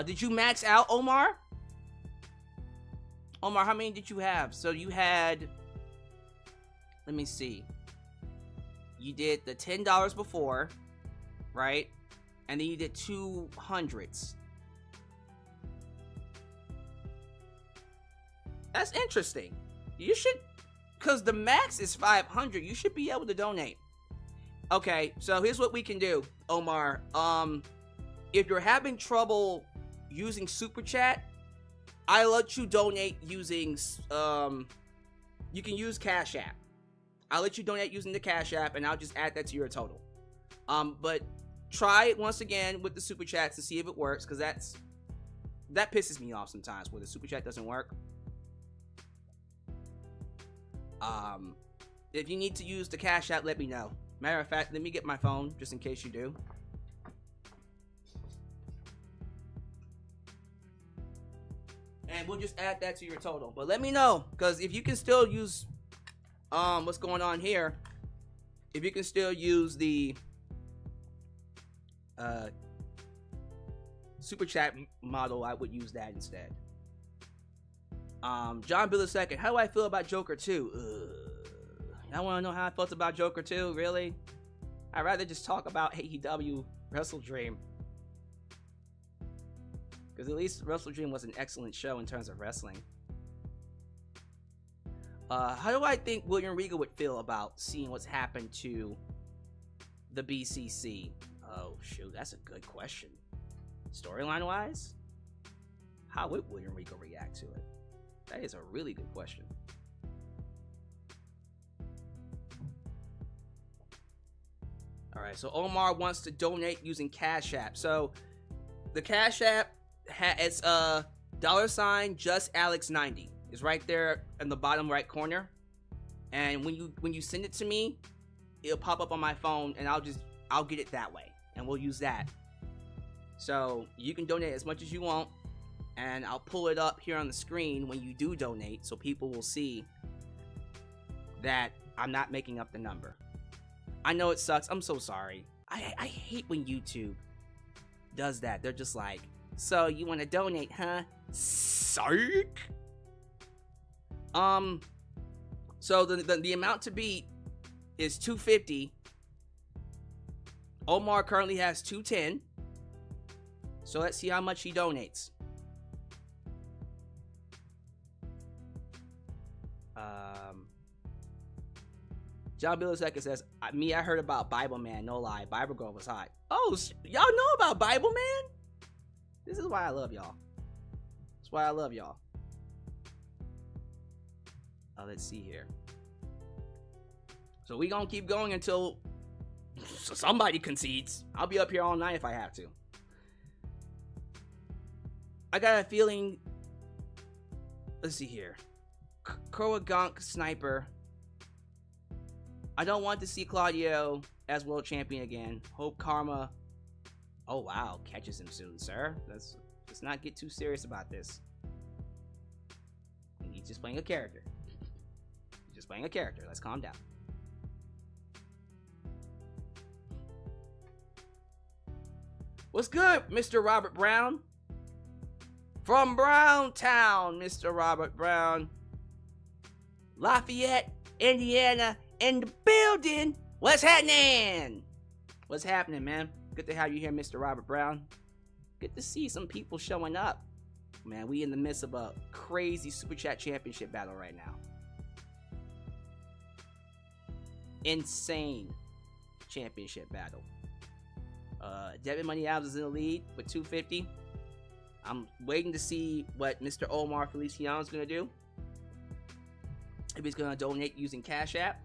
Did you max out, Omar? Omar, how many did you have? So you had, let me see. You did the $10 before, right? And then you did 200s. That's interesting. You should, because the max is 500. You should be able to donate. Okay, so here's what we can do, Omar. If you're having trouble using Super Chat, I let you donate using, you can use Cash App. I'll let you donate using the Cash App, and I'll just add that to your total. But try it once again with the Super Chats to see if it works, because that pisses me off sometimes where the Super Chat doesn't work. If you need to use the Cash App, let me know. Matter of fact, let me get my phone, just in case you do. And we'll just add that to your total. But let me know, because if you can still use, what's going on here, if you can still use the Super Chat model, I would use that instead. John Bill II, how do I feel about Joker 2? Y'all want to know how I felt about Joker 2? Really? I'd rather just talk about AEW WrestleDream. Because at least WrestleDream was an excellent show in terms of wrestling. How do I think William Regal would feel about seeing what's happened to the BCC? Oh, shoot, that's a good question. Storyline-wise? How would William Regal react to it? That is a really good question. All right, so Omar wants to donate using Cash App. So the Cash App it's $ just Alyx90. It's right there in the bottom right corner. And when you send it to me, it'll pop up on my phone, and I'll get it that way, and we'll use that. So you can donate as much as you want, and I'll pull it up here on the screen when you do donate, so people will see that I'm not making up the number. I know it sucks. I'm so sorry. I hate when YouTube does that. They're just like, so you want to donate, huh? Psych. So the amount to beat is $250. Omar currently has $210. So let's see how much he donates. John Billisecka says, I heard about Bible Man, no lie. Bible Girl was hot. Oh, y'all know about Bible Man? This is why I love y'all. That's why I love y'all. Let's see here. So we gonna keep going until somebody concedes. I'll be up here all night if I have to. I got a feeling. Let's see here. Kowagonk Sniper. I don't want to see Claudio as world champion again. Hope Karma. Oh wow, catches him soon, sir. Let's not get too serious about this. He's just playing a character. He's just playing a character. Let's calm down. What's good, Mr. Robert Brown? From Browntown, Mr. Robert Brown. Lafayette, Indiana, in the building. What's happening? What's happening, man? Good to have you here, Mr. Robert Brown. Good to see some people showing up. Man, we in the midst of a crazy Super Chat Championship battle right now. Insane championship battle. Devin Money Alves is in the lead with $250. I'm waiting to see what Mr. Omar Feliciano is going to do. If he's going to donate using Cash App.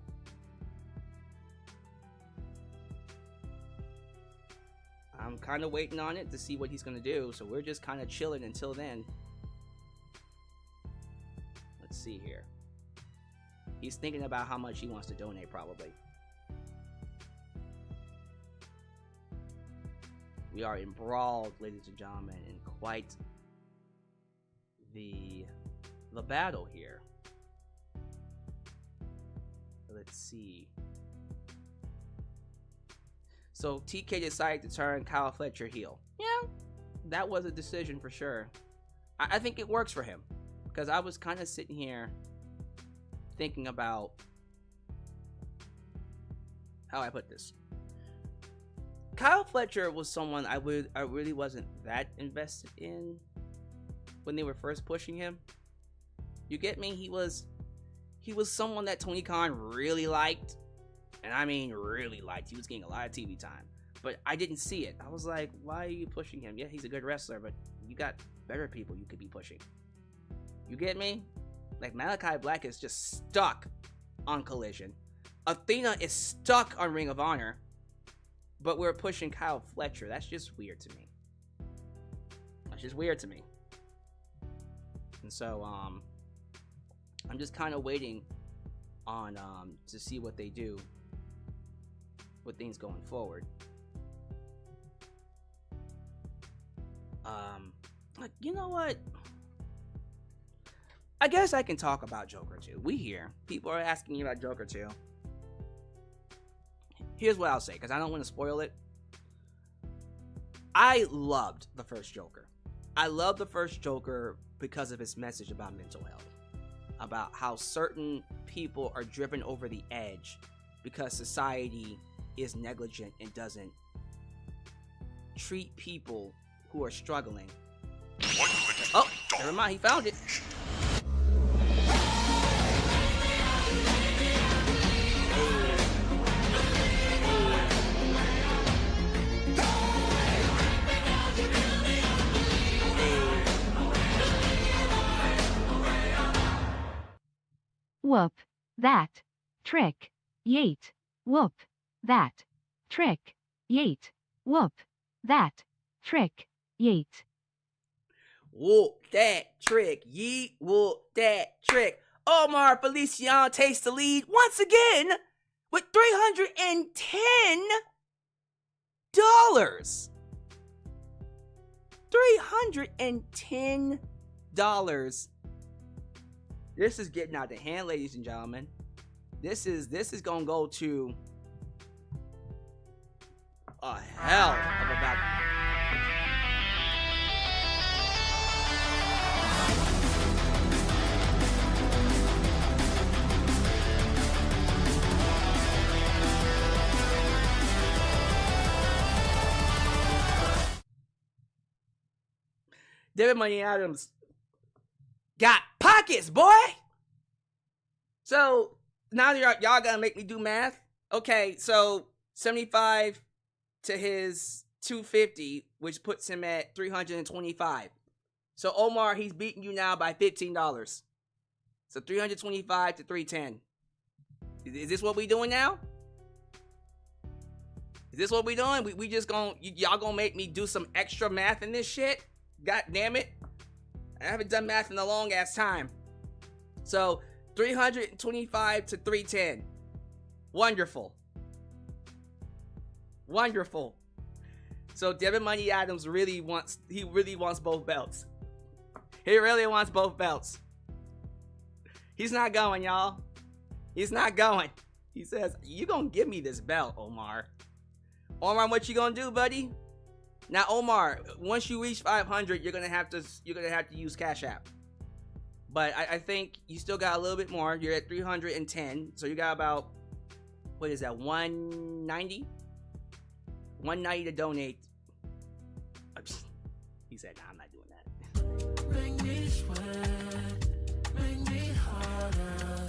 I'm kind of waiting on it to see what he's going to do. So we're just kind of chilling until then. Let's see here. He's thinking about how much he wants to donate probably. We are embroiled, ladies and gentlemen, in quite the battle here. Let's see. So TK decided to turn Kyle Fletcher heel. Yeah, that was a decision for sure. I think it works for him. Because I was kind of sitting here thinking about how I put this. Kyle Fletcher was someone I really wasn't that invested in when they were first pushing him. You get me? He was someone that Tony Khan really liked. And I mean really liked. He was getting a lot of TV time. But I didn't see it. I was like, why are you pushing him? Yeah, he's a good wrestler, but you got better people you could be pushing. You get me? Like Malachi Black is just stuck on Collision. Athena is stuck on Ring of Honor. But we're pushing Kyle Fletcher. That's just weird to me. That's just weird to me. And so, I'm just kind of waiting on, to see what they do with things going forward. You know what? I guess I can talk about Joker 2. We here. People are asking me about Joker 2. Here's what I'll say, because I don't want to spoil it. I loved the first Joker. I loved the first Joker because of its message about mental health. About how certain people are driven over the edge because society is negligent and doesn't treat people who are struggling. Oh, never mind, he found it. whoop, that, trick, yeet, whoop, that, trick, yeet, whoop, that, trick, yeet. Whoop that trick, yeet, whoop that trick. Omar Feliciano takes the lead once again with $310. $310. This is getting out of hand, ladies and gentlemen. This is gonna go to a hell of a battle. David Money Adams got pockets, boy. So now y'all gonna make me do math. Okay, so 75 to his 250, which puts him at 325. So Omar, he's beating you now by $15. So 325 to 310. Is this what we doing now? Is this what we doing? We just y'all gonna make me do some extra math in this shit? God damn it. I haven't done math in a long ass time. So 325 to 310. Wonderful. Wonderful. So Devin Money Adams really wants both belts. He really wants both belts. He's not going, y'all. He's not going. He says, "You gonna give me this belt, Omar." Omar, what you gonna do, buddy? Now, Omar, once you reach 500, you're gonna have to use Cash App. But I think you still got a little bit more. You're at 310, so you got about, what is that, 190? 190 to donate. He said, "Nah, I'm not doing that." Make me sweat, make me harder,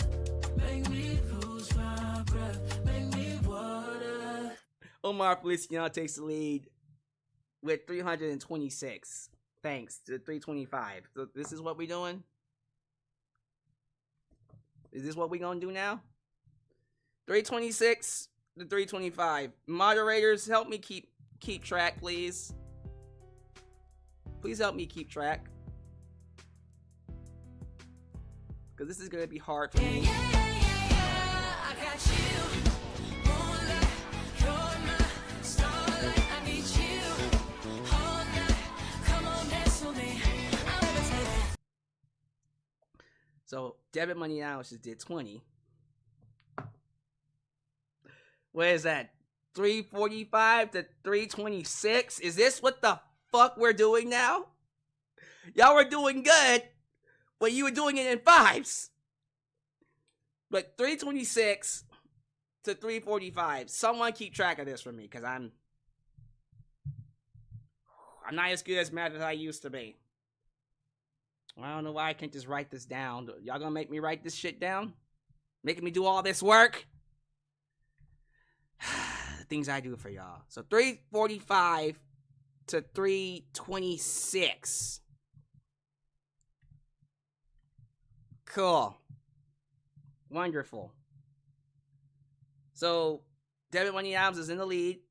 make me lose my breath, make me water. Omar Feliciano takes the lead with 326. Thanks to 325. So this is what we doing? Is this what we gonna do now? 326 to 325. Moderators, help me keep track, please. Please help me keep track. Because this is gonna be hard for me. I got you. Moonlight, you're my starlight. I need you all night. Come on, dance with me. I'll never take it. So Debit Money Now just did 20. What is that? 345 to 326? Is this what the fuck we're doing now? Y'all were doing good, but you were doing it in fives. But 326 to 345. Someone keep track of this for me, because I'm not as good as math as I used to be. I don't know why I can't just write this down. Y'all gonna make me write this shit down? Making me do all this work? The things I do for y'all. So 345 to 326. Cool. Wonderful. So Devin Money Adams is in the lead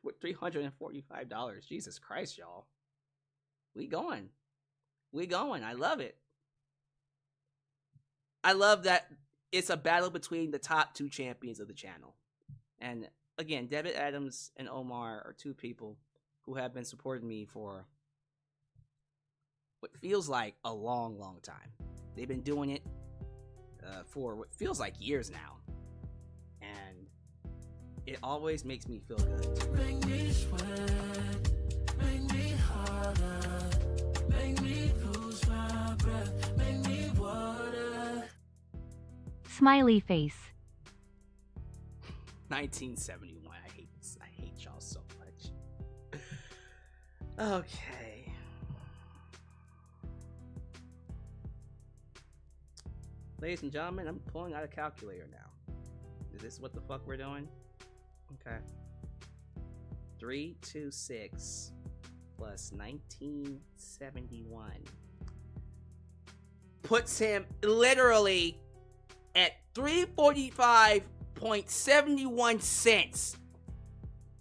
with $345. Jesus Christ, y'all. We going. I love it. I love that it's a battle between the top two champions of the channel. And again, David Adams and Omar are two people who have been supporting me for what feels like a long, long time. They've been doing it for what feels like years now. And it always makes me feel good. Make me sweat, make me harder, make me lose my breath, make me water. Smiley face. 1971. I hate y'all so much. Okay. Ladies and gentlemen, I'm pulling out a calculator now. Is this what the fuck we're doing? Okay. 326 plus 1971 puts him literally at 345.71 cents.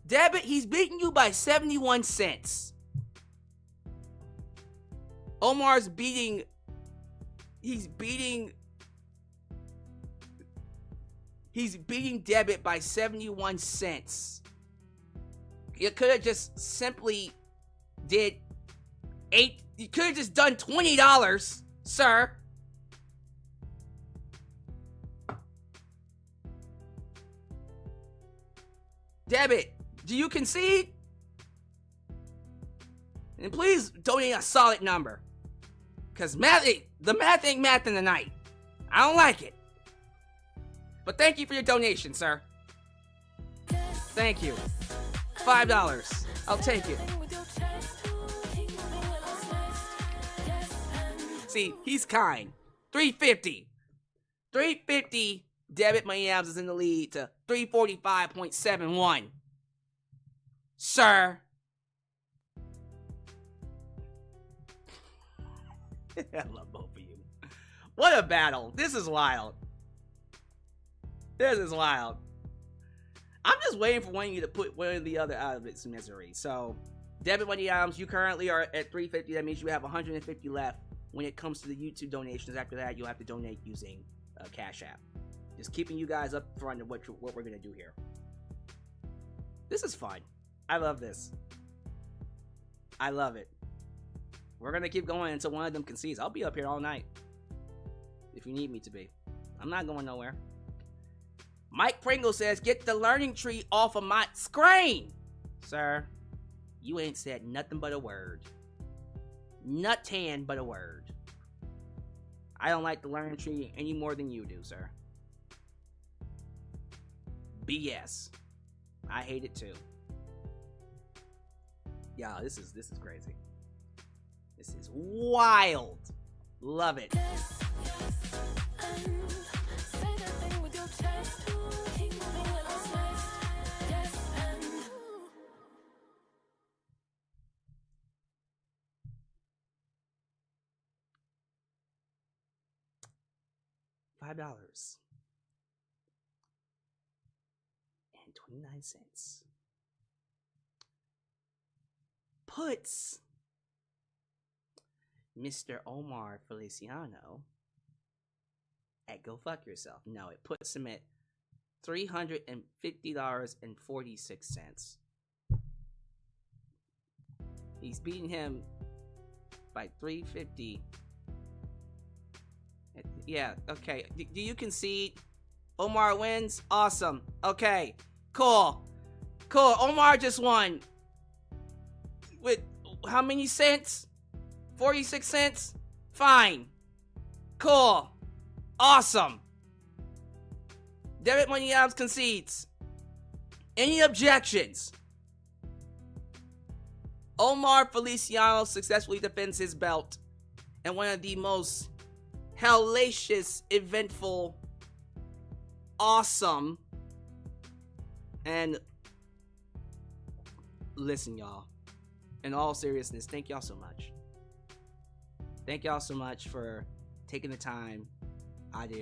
Debit, he's beating you by 71 cents. Omar's beating. He's beating Debit by 71 cents. You could have just simply did you could have just done $20, sir. Debit, do you concede? And please donate a solid number. Because the math ain't math in the night. I don't like it. But thank you for your donation, sir. Thank you. $5. I'll take it. See, he's kind. $3.50. $3.50. Debit Money Adams is in the lead to $345.71. Sir. I love both of you. What a battle. This is wild. This is wild. I'm just waiting for one of you to put one or the other out of its misery. So, Debit Money Adams, you currently are at $3.50. That means you have $150 left when it comes to the YouTube donations. After that, you'll have to donate using Cash App. Just keeping you guys up front of what we're going to do here. This is fun. I love this. I love it. We're going to keep going until one of them concedes. I'll be up here all night. If you need me to be. I'm not going nowhere. Mike Pringle says, get the learning tree off of my screen. Sir, you ain't said nothing but a word. Nuttan but a word. I don't like the learning tree any more than you do, sir. BS. I hate it too. Yeah, this is crazy. This is wild. Love it. $5.29 puts Mr. Omar Feliciano at go fuck yourself. No, it puts him at $350.46. He's beating him by $350. Yeah, okay. Do you concede? Omar wins? Awesome. Okay, cool. Omar just won. With how many cents? 46 cents? Fine. Cool. Awesome. Debit Money Adams concedes. Any objections? Omar Feliciano successfully defends his belt in one of the most hellacious, eventful, awesome, and listen, y'all. In all seriousness, thank y'all so much. Thank y'all so much for taking the time out of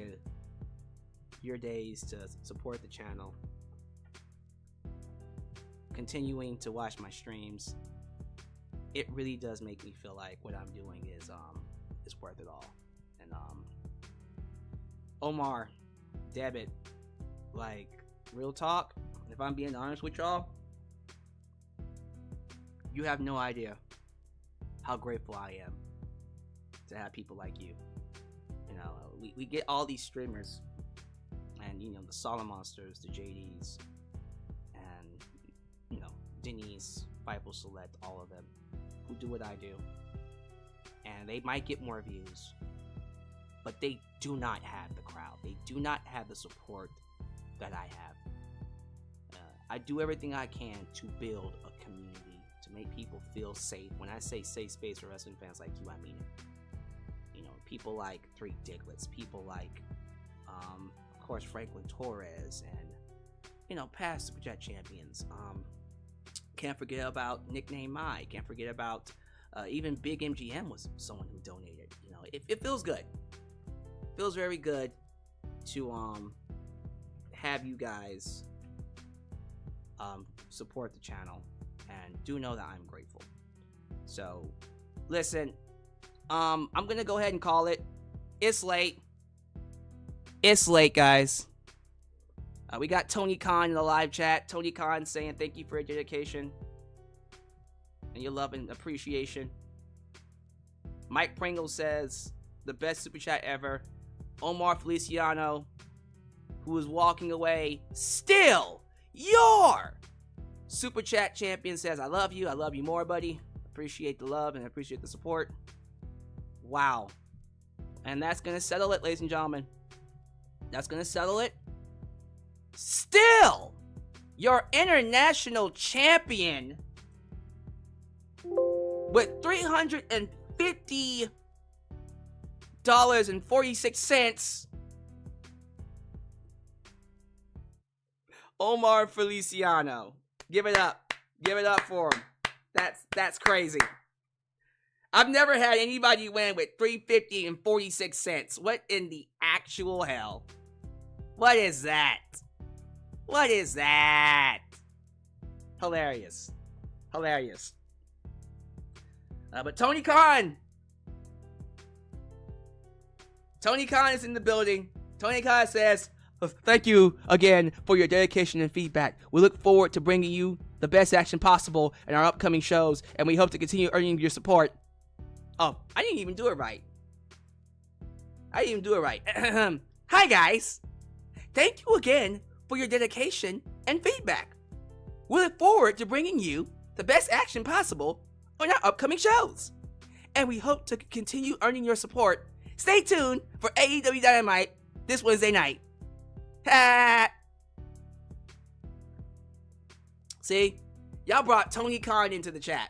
your days to support the channel. Continuing to watch my streams. It really does make me feel like what I'm doing is worth it all. And Omar, Debit, like, real talk, if I'm being honest with y'all, you have no idea how grateful I am to have people like you. You know, we get all these streamers, and you know, the Solid Monsters, the JDs, and you know, Denise, Bible Select, all of them who do what I do, and they might get more views, but they do not have the crowd. They do not have the support that I have. I do everything I can to build a community, to make people feel safe. When I say safe space for wrestling fans like you, I mean it. You know, people like Three Diglets, people like, of course, Franklin Torres, and, you know, past Superchat champions. Can't forget about Nickname Mai. Can't forget about even Big MGM was someone who donated. You know, it feels good. Feels very good to have you guys support the channel, and do know that I'm grateful. So listen, I'm gonna go ahead and call it. It's late, guys. We got Tony Khan in the live chat. Tony Khan saying thank you for your dedication and your love and appreciation. Mike Pringle says the best super chat ever. Omar Feliciano, who is walking away, still your super chat champion, says I love you more, buddy. Appreciate the love and appreciate the support. Wow. And that's gonna settle it, ladies and gentlemen. That's gonna settle it. Still your international champion with $350.46. Omar Feliciano. Give it up. Give it up for him. That's crazy. I've never had anybody win with $350.46. What in the actual hell? What is that? What is that? Hilarious. Hilarious. But Tony Khan is in the building. Tony Khan says, thank you again for your dedication and feedback. We look forward to bringing you the best action possible in our upcoming shows, and we hope to continue earning your support. Oh, I didn't even do it right. Hi, guys. Thank you again for your dedication and feedback. We look forward to bringing you the best action possible on our upcoming shows, and we hope to continue earning your support. Stay tuned for AEW Dynamite this Wednesday night. See, y'all brought Tony Khan into the chat.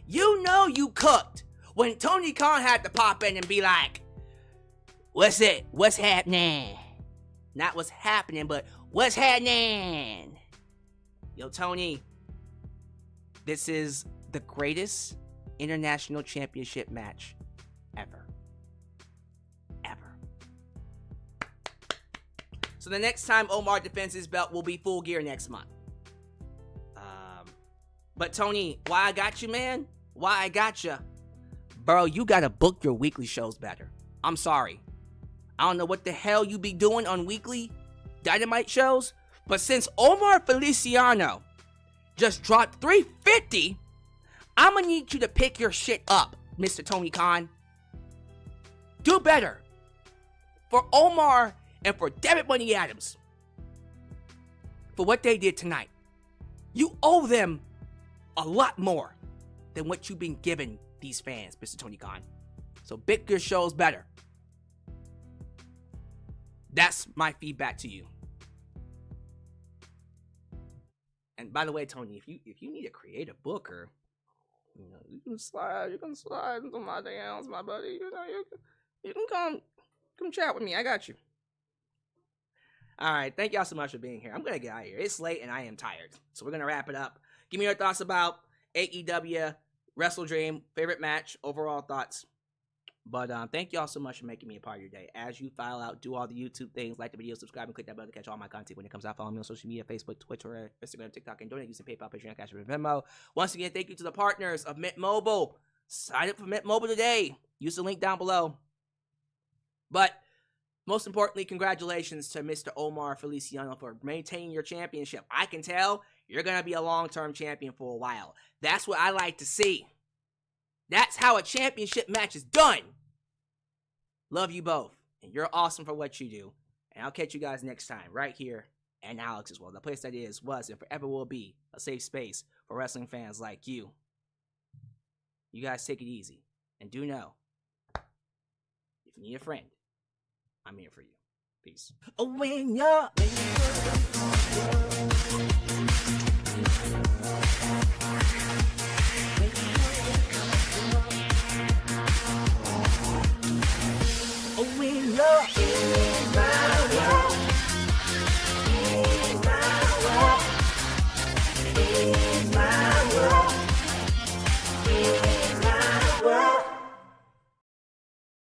You know you cooked when Tony Khan had to pop in and be like, what's it? What's happening? Not what's happening, but what's happening? Yo, Tony, this is the greatest international championship match ever. Ever. So the next time Omar defends his belt will be Full Gear next month. But Tony, why I got you, man? Why I got you? Bro, you gotta book your weekly shows better. I'm sorry. I don't know what the hell you be doing on weekly Dynamite shows, but since Omar Feliciano just dropped $350, I'm gonna need you to pick your shit up, Mr. Tony Khan. Do better. For Omar and for David Money Adams. For what they did tonight. You owe them a lot more than what you've been giving these fans, Mr. Tony Khan. So pick your shows better. That's my feedback to you. And by the way, Tony, if you need a creative booker, you know, you can slide into my DMs, my buddy. You know, you can come chat with me. I got you. All right, thank y'all so much for being here. I'm gonna get out of here. It's late and I am tired, so we're gonna wrap it up. Give me your thoughts about AEW WrestleDream, favorite match, overall thoughts. But thank y'all so much for making me a part of your day. As you file out, do all the YouTube things, like the video, subscribe, and click that bell to catch all my content when it comes out. Follow me on social media, Facebook, Twitter, Instagram, TikTok, and donate using PayPal, Patreon, Cash App, and Venmo. Once again, thank you to the partners of Mint Mobile. Sign up for Mint Mobile today. Use the link down below. But most importantly, congratulations to Mr. Omar Feliciano for maintaining your championship. I can tell you're going to be a long-term champion for a while. That's what I like to see. That's how a championship match is done. Love you both. And you're awesome for what you do. And I'll catch you guys next time right here and Alyx as well. The place that is, was, and forever will be a safe space for wrestling fans like you. You guys take it easy. And do know, if you need a friend, I'm here for you. Peace. Oh, when you're